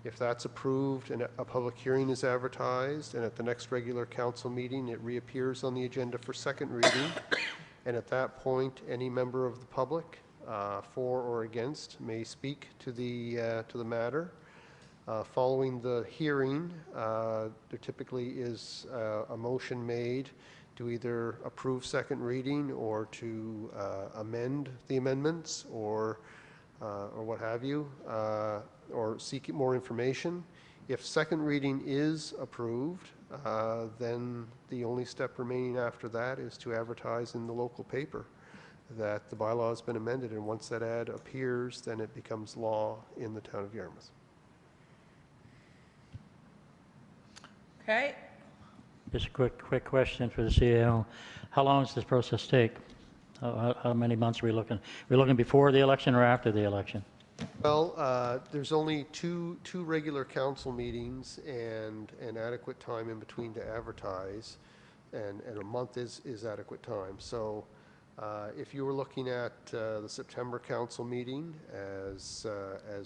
If that's approved and a public hearing is advertised, and at the next regular council meeting, it reappears on the agenda for second reading. And at that point, any member of the public, for or against, may speak to the matter. Following the hearing, there typically is a motion made to either approve second reading or to amend the amendments or what have you, or seek more information. If second reading is approved, then the only step remaining after that is to advertise in the local paper that the bylaw has been amended, and once that ad appears, then it becomes law in the town of Yarmouth. Okay, Just a quick question for the CEO. How long does this process take? How many months are we looking? We're looking before the election or after the election? Well, there's only two regular council meetings and an adequate time in between to advertise, and a month is adequate time. So if you were looking at the September council meeting as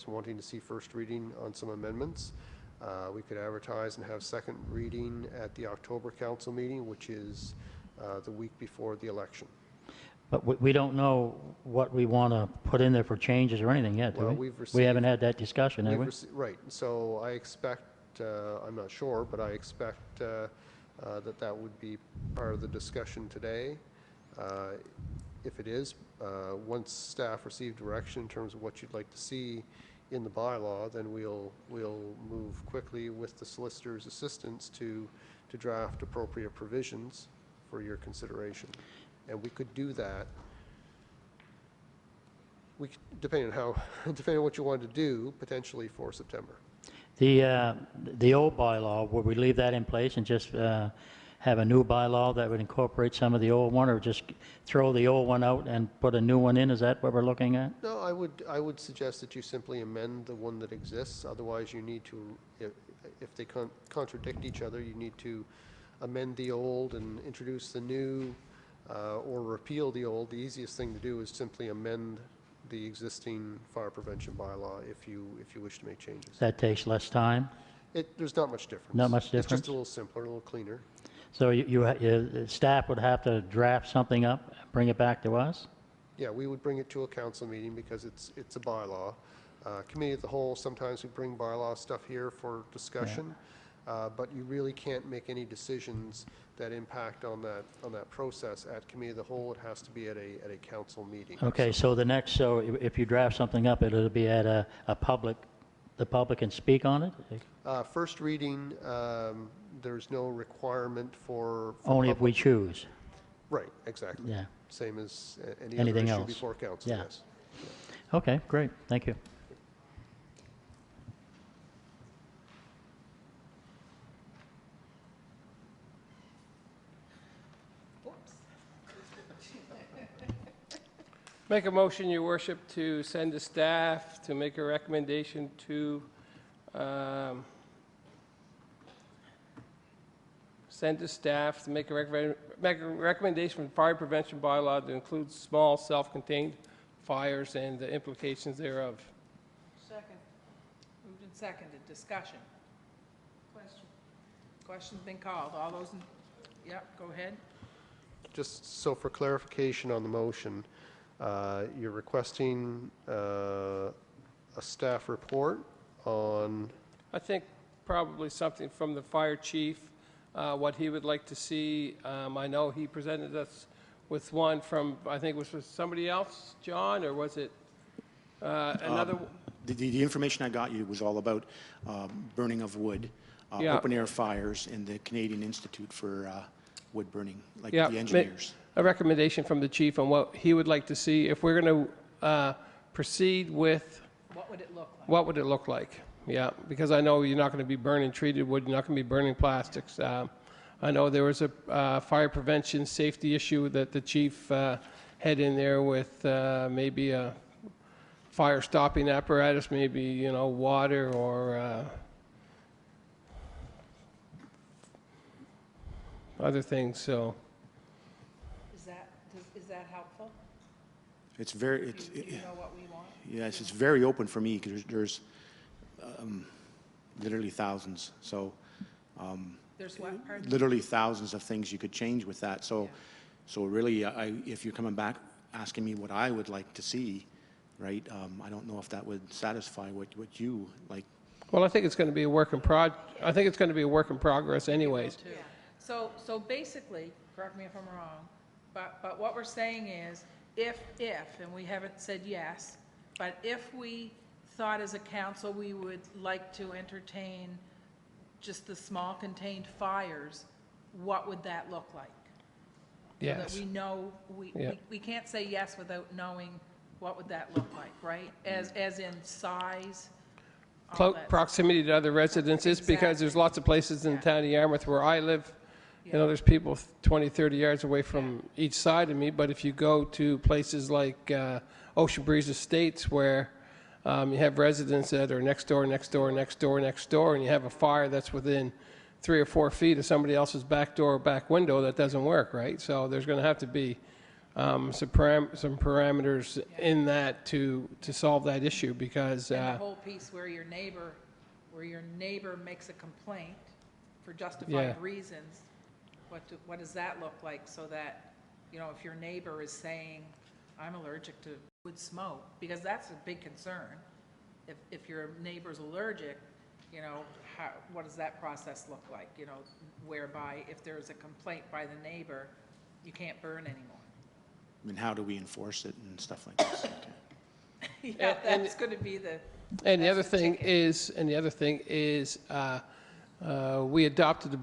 wanting to see first reading on some amendments, we could advertise and have second reading at the October council meeting, which is the week before the election. But we don't know what we want to put in there for changes or anything yet, do Well, we? we've We haven't received- had that discussion, have we? Right, so I expect, I'm not sure, but I expect that would be part of the discussion today. If it is, once staff receive direction in terms of what you'd like to see in the bylaw, then we'll move quickly with the solicitor's assistance to draft appropriate provisions for your consideration. And we could do that, depending on what you want to do, potentially for September. The old bylaw, would we leave that in place and just have a new bylaw that would incorporate some of the old one, or just throw the old one out and put a new one in? Is that what we're looking at? No, I would suggest that you simply amend the one that exists. Otherwise, you need to, if they contradict each other, you need to amend the old and introduce the new, or repeal the old. The easiest thing to do is simply amend the existing fire prevention bylaw if you wish to make changes. That takes less time? There's not much difference. Not much It's difference? just a little simpler, a little cleaner. So staff would have to draft something up, bring it back to us? Yeah, we would bring it to a council meeting because it's a bylaw. Committee of the whole, sometimes we bring bylaw stuff here for discussion, but you really can't make any decisions that impact on that process at committee of the whole. It has to be at a council meeting. Okay, so if you draft something up, it'll be at the public can speak on it? First reading, there's no requirement for Only if we public- choose? Right, exactly. Yeah. Same as any Anything other issue else? before council, Yeah. yes. Okay, great, thank you. Make a motion, your worship, to send the staff to make a recommendation to, send the staff to make a recommendation for the fire prevention bylaw to include small self-contained fires and the implications thereof. second. Moved and seconded, discussion. Question. Question's been called. All those yep, go ahead. Just so for clarification on the motion, you're requesting a staff report on, I think probably something from the fire chief, what he would like to see. I know he presented us with one from, I think it was with somebody else, John, or was it another? The information I got you was all about burning of wood, Yeah. open-air fires, and the Canadian Institute for wood burning, like Yeah, the engineers. A recommendation from the chief on what he would like to see. If we're going to proceed with, What would it look like? what would it look like? Yeah, because I know you're not going to be burning treated wood, you're not going to be burning plastics. I know there was a fire prevention safety issue that the chief had in there with maybe a fire stopping apparatus, maybe, water or other things, so. Is that helpful? It's very, Do you know what we want? yes, it's very open for me, because there's literally thousands, so There's what, pardon? literally thousands of things you could change with that. So really, if you're coming back asking me what I would like to see, right, I don't know if that would satisfy what you like. Well, I think it's going to be a work in progress anyways. Too. So basically, correct me if I'm wrong, but what we're saying is, if, and we haven't said yes, but if we thought as a council we would like to entertain just the small contained fires, what would that look like? So that Yes. we know, Yeah. we can't say yes without knowing what would that look like, right? As in size, all that. Proximity to other residences, because there's lots of places in the town of Yarmouth where I live, you know, there's people 20, 30 yards away from each side of me, but if you go to places like Ocean Breeze Estates where you have residents that are next door, next door, next door, next door, and you have a fire that's within 3 or 4 feet of somebody else's back door or back window, that doesn't work, right? So there's going to have to be some parameters in that to solve that issue, because And the whole piece where your neighbor makes a complaint for justified reasons, what does that look like, so that, you know, if your neighbor is saying, I'm allergic to wood smoke, because that's a big concern. If your neighbor's allergic, you know, what does that process look like, you know, whereby if there's a complaint by the neighbor, you can't burn anymore. I mean, how do we enforce it and stuff like this? Okay. Yeah, that's going to be the. And the that's other the thing ticket. is, we adopted the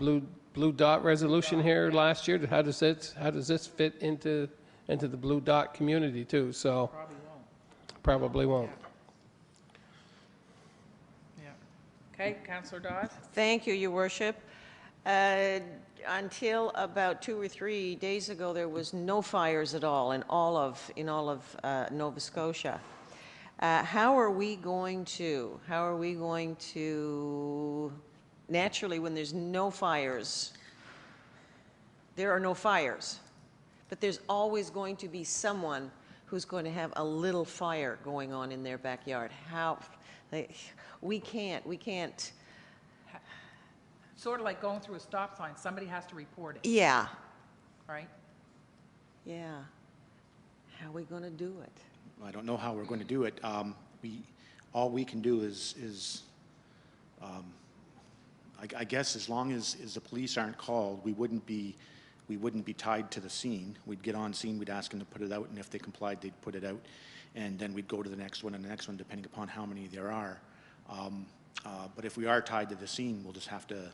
blue dot resolution here last year. How does this fit into the blue dot community too? So Probably won't. probably won't. Yeah. Okay, Councillor Dawes? Thank you, Your Worship. Until about 2 or 3 days ago, there was no fires at all in all of Nova Scotia. How are we going to, naturally, when there's no fires, there are no fires, but there's always going to be someone who's going to have a little fire going on in their backyard. We can't. Sort of like going through a stop sign, somebody has to report it, Yeah, right? yeah. How are we going to do it? I don't know how we're going to do it. All we can do is I guess as long as the police aren't called, we wouldn't be tied to the scene. We'd get on scene, we'd ask them to put it out, and if they complied, they'd put it out, and then we'd go to the next one and the next one, depending upon how many there are. But if we are tied to the scene, we'll just have to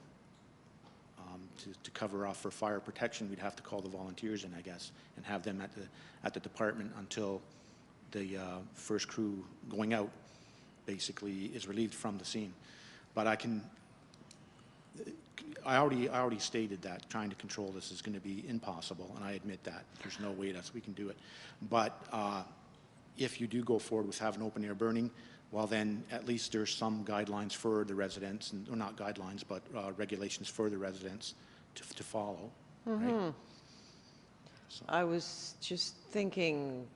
cover off for fire protection. We'd have to call the volunteers in, I guess, and have them at the department until the first crew going out basically is relieved from the scene. But I already stated that trying to control this is going to be impossible, and I admit that. There's no way we can do it. But if you do go forward with having open air burning, well then at least there's some guidelines for the residents, or not guidelines, but regulations for the residents to follow, right? So. I was just thinking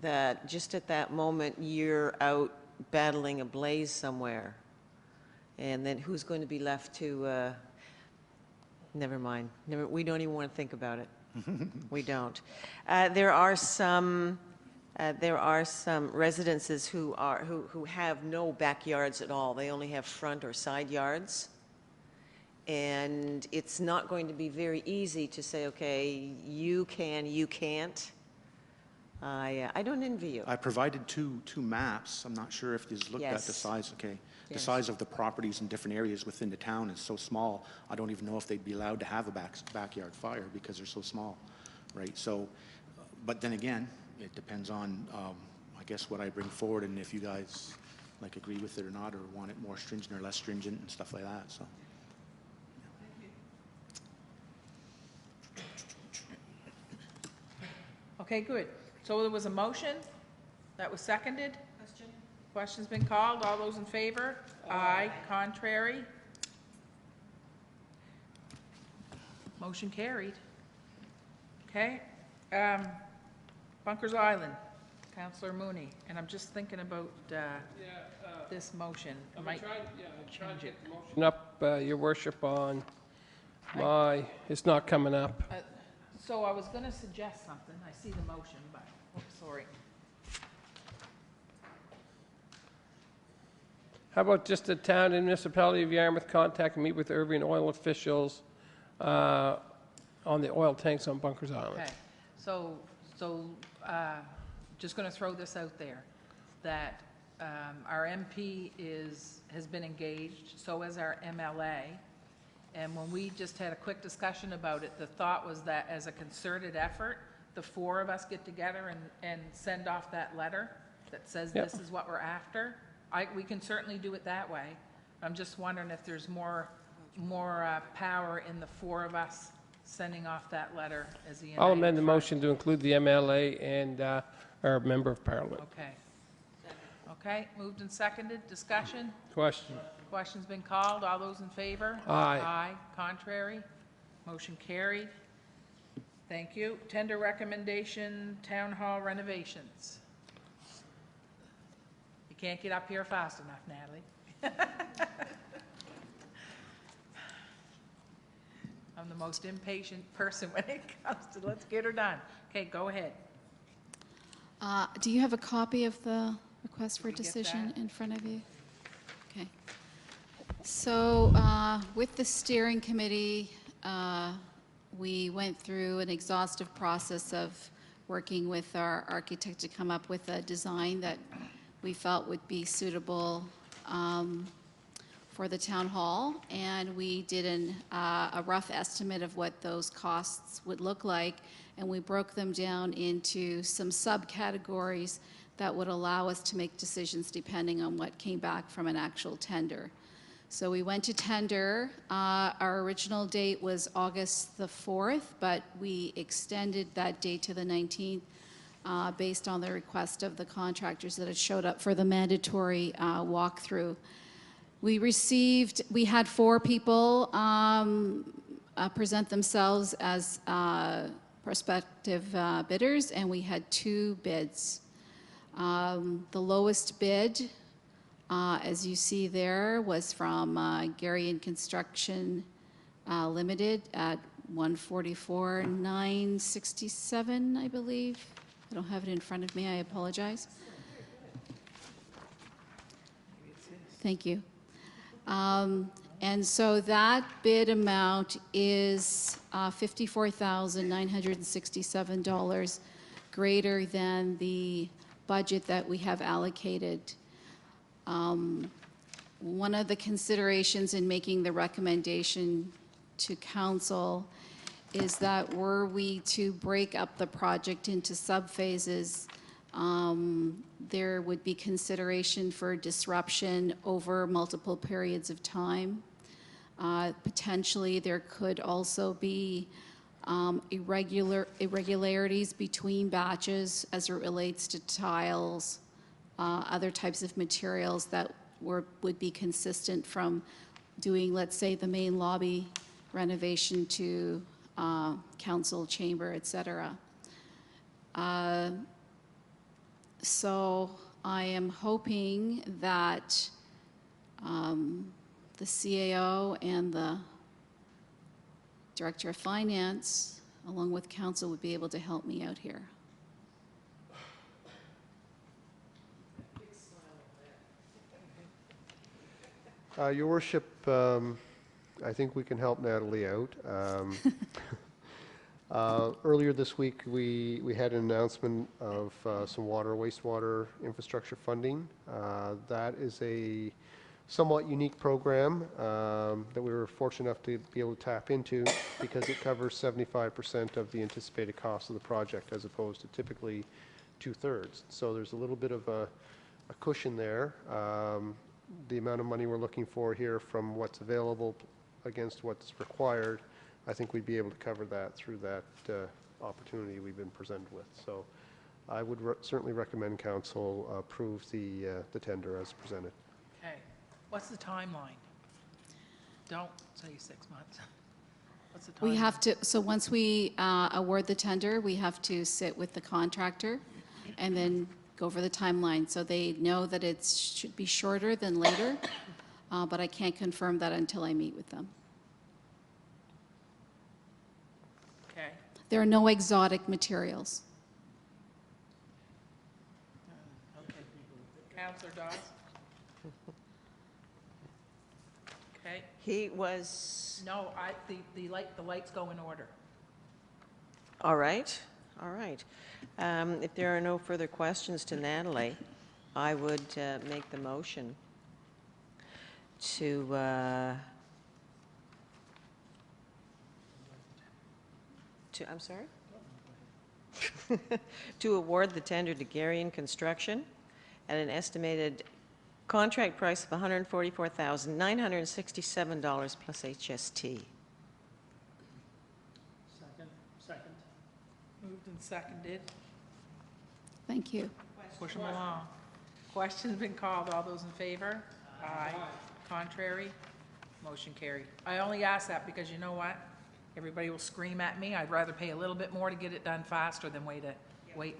that just at that moment, you're out battling a blaze somewhere, and then who's going to be left to, never mind. We don't even want to think about it. We don't. There are some residences who have no backyards at all. They only have front or side yards. And it's not going to be very easy to say, okay, you can, you can't. I don't envy you. I provided two maps. I'm not sure if you've looked at the Yes. size. Okay. The Yes. size of the properties in different areas within the town is so small, I don't even know if they'd be allowed to have a backyard fire because they're so small, right? So, but then again, it depends on, I guess, what I bring forward and if you guys like agree with it or not, or want it more stringent or less stringent and stuff like that, so. Okay, good. So there was a motion that was seconded? Question's been called. All those in favor? Aye. Contrary? Motion carried. Okay. Bunkers Island, Councillor Mooney, and I'm just thinking about this motion. Might change it. Up, Your Worship, on it's not coming up. So I was going to suggest something. I see the motion, but, sorry. How about just the town and municipality of Yarmouth contact and meet with Irving oil officials on the oil tanks on Bunkers Island? Okay, so just going to throw this out there, that our MP has been engaged, so has our MLA, And when we just had a quick discussion about it, the thought was that as a concerted effort, the four of us get together and send off that letter that says Yep. this is what we're after. We can certainly do it that way. I'm just wondering if there's more power in the four of us sending off that letter as the I'll united amend the front. motion to include the MLA and our member of parliament. Okay. Okay, moved and seconded, discussion? Question? Question's been called, all those in favor? Aye. Aye, contrary? Motion carried. Thank you. Tender recommendation, town hall renovations. You can't get up here fast enough, Natalie. I'm the most impatient person when it comes to, let's get her done. Okay, go ahead. Do you have a copy of the request for We get decision that. in front of you? Okay. So with the steering committee, we went through an exhaustive process of working with our architect to come up with a design that we felt would be suitable for the town hall, and we did a rough estimate of what those costs would look like, and we broke them down into some subcategories that would allow us to make decisions depending on what came back from an actual tender. So we went to tender. Our original date was August the 4th, but we extended that date to the 19th based on the request of the contractors that had showed up for the mandatory walkthrough. We had 4 people present themselves as prospective bidders, and we had 2 bids. The lowest bid, as you see there, was from Gary Construction Limited at $144,967, I believe. I don't have it in front of me, I apologize. Thank you. And so that bid amount is $54,967 greater than the budget that we have allocated. One of the considerations in making the recommendation to council is that were we to break up the project into subphases, there would be consideration for disruption over multiple periods of time. Potentially, there could also be irregularities between batches as it relates to tiles, other types of materials that would be consistent from doing, let's say, the main lobby renovation to council chamber, et cetera. So I am hoping that the CAO and the Director of Finance, along with council, would be able to help me out here. Your worship, I think we can help Natalie out. Earlier this week, we had an announcement of some wastewater infrastructure funding. That is a somewhat unique program that we were fortunate enough to be able to tap into because it covers 75% of the anticipated cost of the project as opposed to typically 2/3. So there's a little bit of a cushion there. The amount of money we're looking for here from what's available against what's required, I think we'd be able to cover that through that opportunity we've been presented with. So I would certainly recommend council approve the tender as presented. Okay. What's the timeline? Don't say 6 months. What's the timeline? We have to, so once we award the tender, we have to sit with the contractor and then go over the timeline. So they know that it should be shorter than later, but I can't confirm that until I meet with them. Okay. There are no exotic materials. Okay. Counselor Dawes? Okay. He was, No, the lights go in order. all right, all right. If there are no further questions to Natalie, I would make the motion to I'm sorry? To award the tender to Garion Construction at an estimated contract price of $144,967 plus HST. Second. Moved and seconded. Thank you. Push them along. Question's been called. All those in favor? Aye. Contrary? Motion carried. I only ask that because you know what? Everybody will scream at me. I'd rather pay a little bit more to get it done faster than wait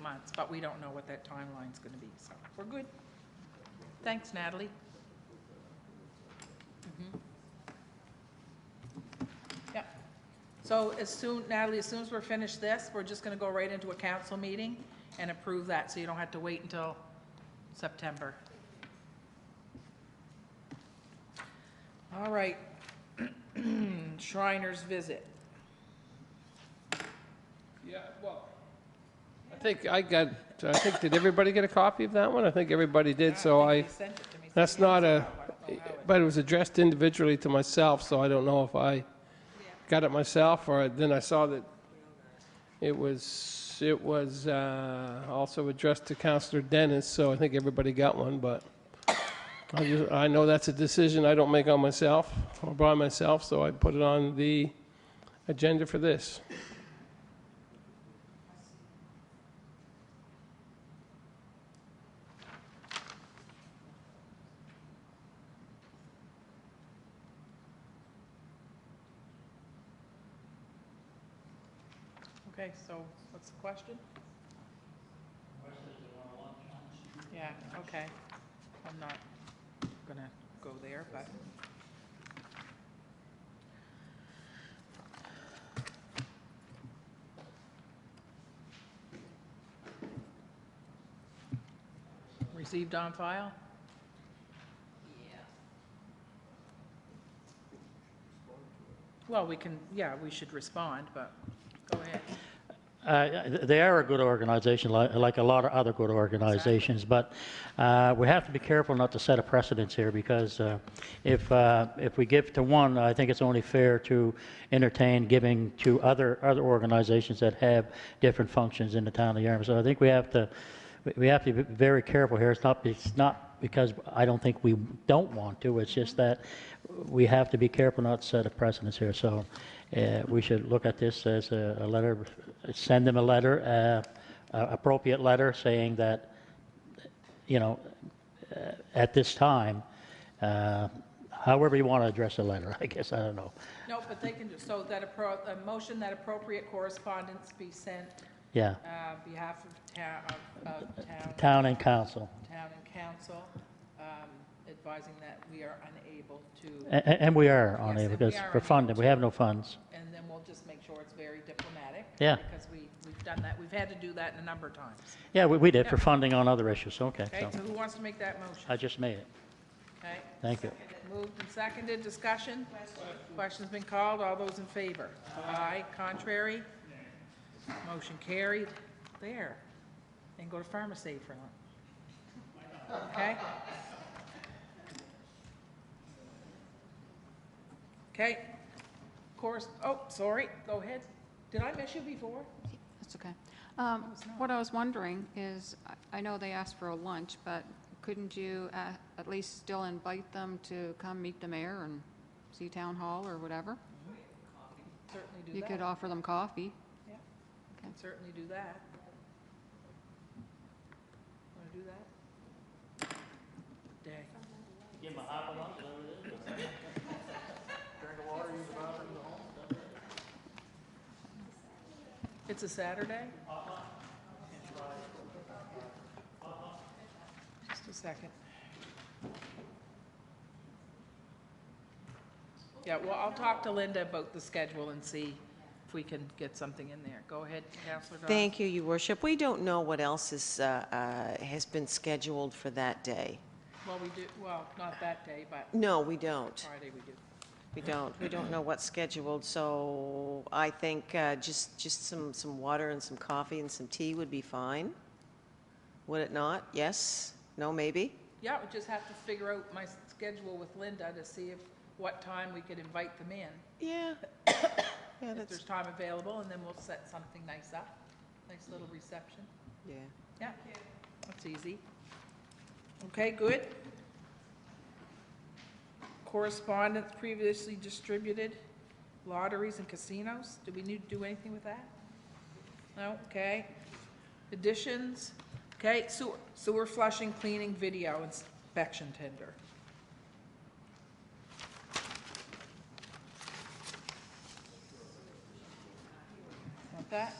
months. But we don't know what that timeline's gonna be, so we're good. Thanks, Natalie. Yep. So Natalie, as soon as we're finished this, we're just gonna go right into a council meeting and approve that, so you don't have to wait until September. All right. Shriners visit. Yeah, well, did everybody get a copy of that one? I think everybody did, so think you sent it to me some that's years not ago. I don't know how it- but it was addressed individually to myself, so I don't know if I got it myself, or then I saw that it was also addressed to Councillor Dennis, so I think everybody got one, but I know that's a decision I don't make on myself, or by myself, so I put it on the agenda for this. Okay, so what's the question? Yeah, okay. I'm not gonna go there, but. Received on file? Well, we should respond, but go ahead. They are a good organization, like a lot of other good organizations, but we have to be careful not to set a precedence here, because if we give to one, I think it's only fair to entertain giving to other organizations that have different functions in the town of Yarmouth. So I think we have to be very careful here. It's not because I don't think we don't want to. It's just that we have to be careful not to set a precedence here. So we should look at this as a letter, send them a letter, appropriate letter saying that, at this time, however you want to address a letter, I guess, I don't know. No, but they can do, so that a motion that appropriate correspondence be sent Yeah, behalf of town and council. town and council, advising that we are unable to, And we are Yes, on it and we because are for unable funding, we to. have no funds. and then we'll just make sure it's very diplomatic. Yeah. Because we've done that, we've had to do that a number of times. Yeah, we did Yeah. for funding on other issues, okay. Okay, So so who wants to make that motion? I just made it. Okay, Thank you. moved and seconded, discussion? Question's been called, all those in favor? Aye, contrary? Motion carried. There. And go to pharmacy for lunch. Okay? Okay. Sorry, go ahead. Did I miss you before? That's okay. What I was wondering is, I know they asked for a lunch, but couldn't you at least still invite them to come meet the mayor and see town hall or whatever? Certainly do You that. could offer them coffee. Yeah, Okay. can certainly do that. Want to do that? Day. Give them a hot lunch, It's a Saturday? Just a second. Yeah, well, I'll talk to Linda about the schedule and see if we can get something in there. Go ahead, Councillor Dodd. Thank you, Your Worship. We don't know what else has been scheduled for that day. Well, we do, well, not that day, but No, we don't. Friday we do. We don't. We don't know what's scheduled, so I think just some water and some coffee and some tea would be fine. Would it not? Yes? No, maybe? Yeah, we just have to figure out my schedule with Linda to see what time we could invite them in. Yeah. Yeah, if that's, there's time available, and then we'll set something nice up. Nice little reception. yeah. Yeah, that's easy. Okay, good. Correspondence previously distributed, lotteries and casinos. Do we need to do anything with that? No, okay. Additions, okay, sewer flushing, cleaning, video inspection tender. Want that?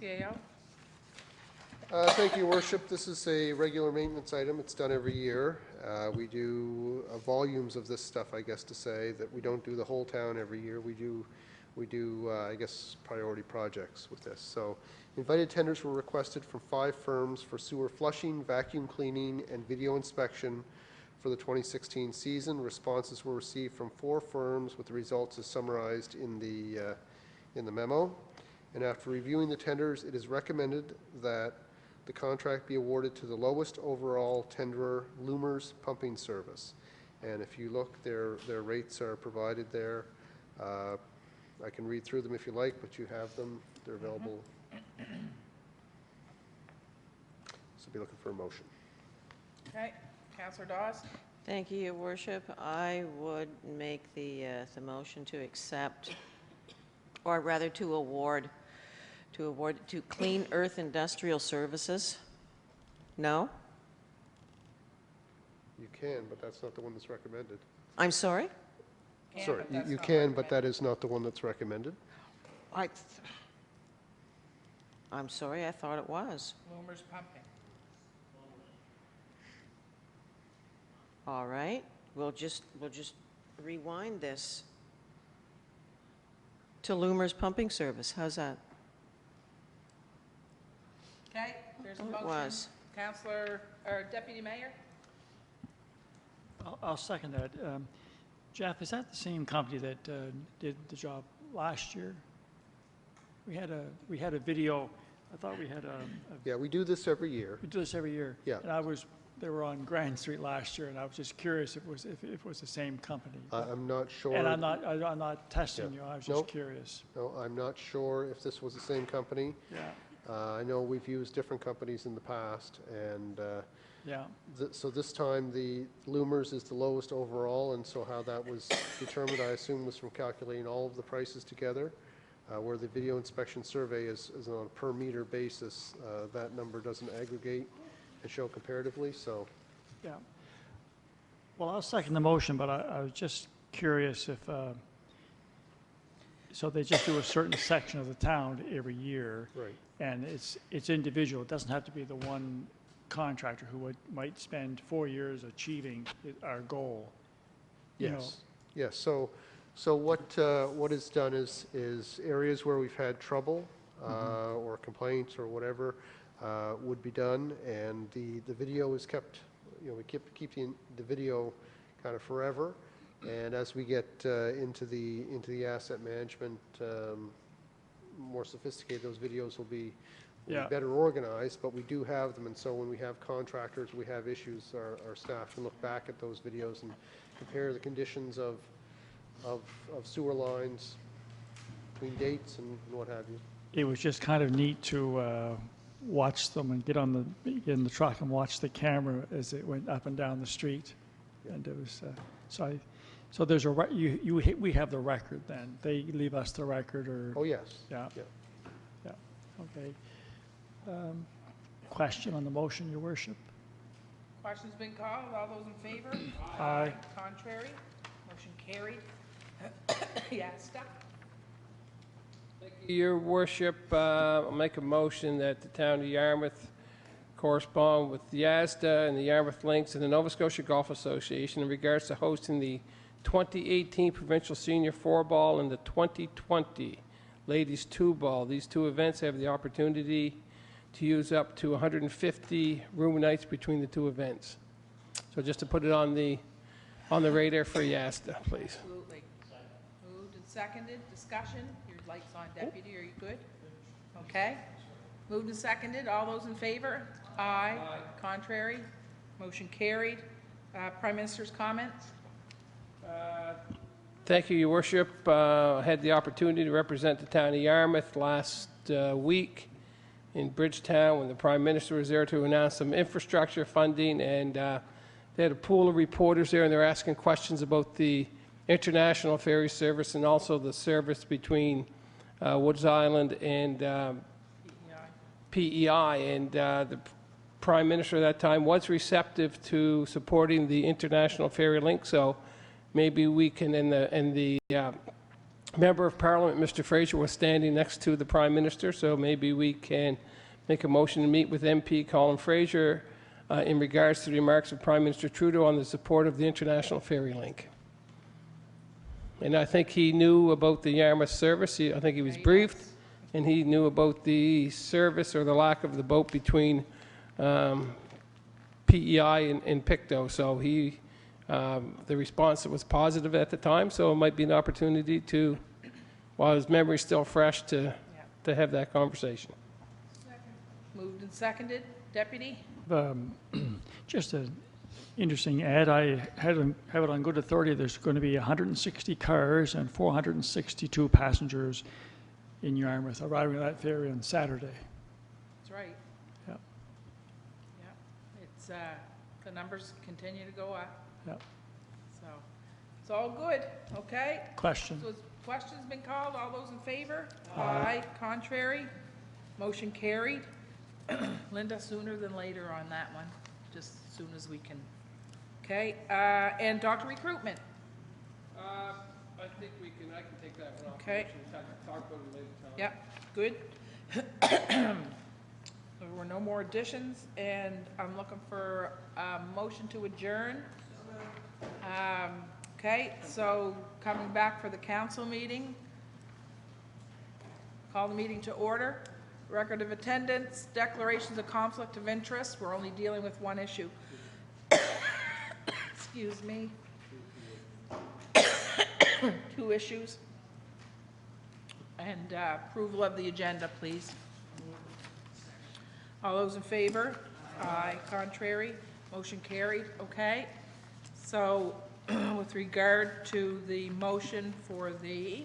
CAO? Thank you, Your Worship. This is a regular maintenance item. It's done every year. We do volumes of this stuff, I guess to say, that we don't do the whole town every year. We do, I guess, priority projects with this. So invited tenders were requested from 5 firms for sewer flushing, vacuum cleaning, and video inspection for the 2016 season. Responses were received from 4 firms with the results as summarized in the memo. And after reviewing the tenders, it is recommended that the contract be awarded to the lowest overall tenderer, Loomers Pumping Service. And if you look, their rates are provided there. I can read through them if you like, but you have them. They're available. So be looking for a motion. Okay, Councillor Dawes? Thank you, Your Worship. I would make the motion to accept, or rather to award to Clean Earth Industrial Services. No? You can, but that's not the one that's recommended. I'm sorry? Sorry, but that's you not can, but that is not the one that's recommended. I'm sorry, I thought it was. Loomer's Pumping. All right, we'll just rewind this to Loomer's Pumping Service. How's that? Okay, there's a Oh, it motion. was. Councillor, or Deputy Mayor? I'll second that. Jeff, is that the same company that did the job last year? We had a video, I thought we had Yeah, we do this every year. we do this every year. Yeah. And they were on Grand Street last year, and I was just curious if it was the same company. I'm not sure. And I'm not testing Yeah. you, I was Nope. just curious. No, I'm not sure if this was the same company. Yeah, I know we've used different companies in the past, and yeah, so this time the Loomers is the lowest overall, and so how that was determined, I assume, was from calculating all of the prices together, where the video inspection survey is on a per meter basis. That number doesn't aggregate and show comparatively, so. yeah. Well, I'll second the motion, but I was just curious if, so they just do a certain section of the town every year, Right. and it's individual. It doesn't have to be the one contractor who might spend 4 years achieving our goal. You know. Yes, yes. So what is done is areas where we've had trouble or complaints or whatever would be done, and the video is kept, we keep the video kind of forever. And as we get into the asset management, more sophisticated, those videos will be Yeah. better organized, but we do have them, and so when we have contractors, we have issues, our staff can look back at those videos and compare the conditions of sewer lines between dates and what have you. It was just kind of neat to watch them and get in the truck and watch the camera as it went up and down the street. And it was, so there's we have the record then. They leave us the record or? Oh, yes. Yeah. Yeah. Yeah, okay. Question on the motion, Your Worship? Question's been called. All those in favor? Aye. Contrary? Motion carried. Yasta? Your Worship, I'll make a motion that the town of Yarmouth correspond with the YASDA and the Yarmouth Lynx and the Nova Scotia Golf Association in regards to hosting the 2018 Provincial Senior 4-Ball and the 2020 Ladies 2-Ball. These two events have the opportunity to use up to 150 room nights between the two events. So just to put it on the radar for YASDA, please. Absolutely. Moved and seconded. Discussion? Your light's on, Deputy. Are you good? Okay. Moved and seconded. All those in favor? Aye. Contrary? Motion carried. Prime Minister's comments? Thank you, Your Worship. I had the opportunity to represent the town of Yarmouth last week in Bridgetown when the Prime Minister was there to announce some infrastructure funding, and they had a pool of reporters there, and they were asking questions about the international ferry service and also the service between Woods Island and PEI. And the Prime Minister at that time was receptive to supporting the international ferry link, so maybe we can, and the Member of Parliament, Mr. Fraser, was standing next to the Prime Minister, so maybe we can make a motion to meet with MP Colin Fraser in regards to the remarks of Prime Minister Trudeau on the support of the international ferry link. And I think he knew about the Yarmouth service. I think he was briefed, and he knew about the service or the lack of the boat between PEI and Pictou. So he, the response was positive at the time, so it might be an opportunity to, while his memory's still fresh, to have that conversation. Moved and seconded. Deputy? Just an interesting ad. I have it on good authority. There's going to be 160 cars and 462 passengers in Yarmouth arriving at that ferry on Saturday. That's right. Yep. Yeah. It's, the numbers continue to go up, Yep. so it's all good, okay? Question. So has questions been called? All those in favor? Aye. Contrary? Motion carried. Linda, sooner than later on that one, just as soon as we can. Okay, and doctor recruitment. I think I can take that one off. Okay. Talk about it later, Tom. Yep, good. There were no more additions, and I'm looking for a motion to adjourn. Okay, so coming back for the council meeting. Call the meeting to order. Record of attendance, declarations of conflict of interest. We're only dealing with one issue. Excuse me. Two issues. And approval of the agenda, please. All those in favor? Aye. Contrary? Motion carried. Okay. So with regard to the motion for the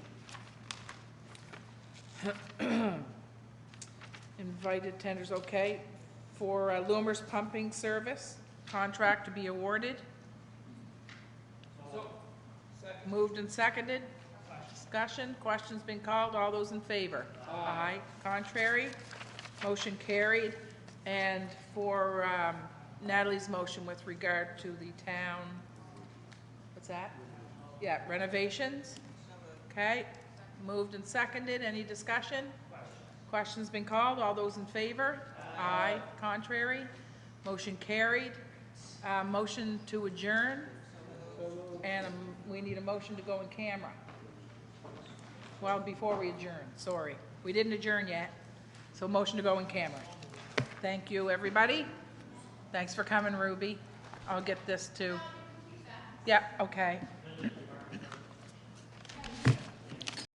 invited tenders, okay, for Loomer's Pumping Service, contract to be awarded. Moved and seconded. Discussion, questions been called, all those in favor? Aye. Contrary? Motion carried. And for Natalie's motion with regard to the town, what's that? Yeah, renovations? Okay. Moved and seconded. Any discussion? Questions been called, all those in favor? Aye. Contrary? Motion carried. Motion to adjourn. And we need a motion to go in camera. Well, before we adjourn, sorry. We didn't adjourn yet, so motion to go in camera. Thank you, everybody. Thanks for coming, Ruby. I'll get this to, yeah, okay.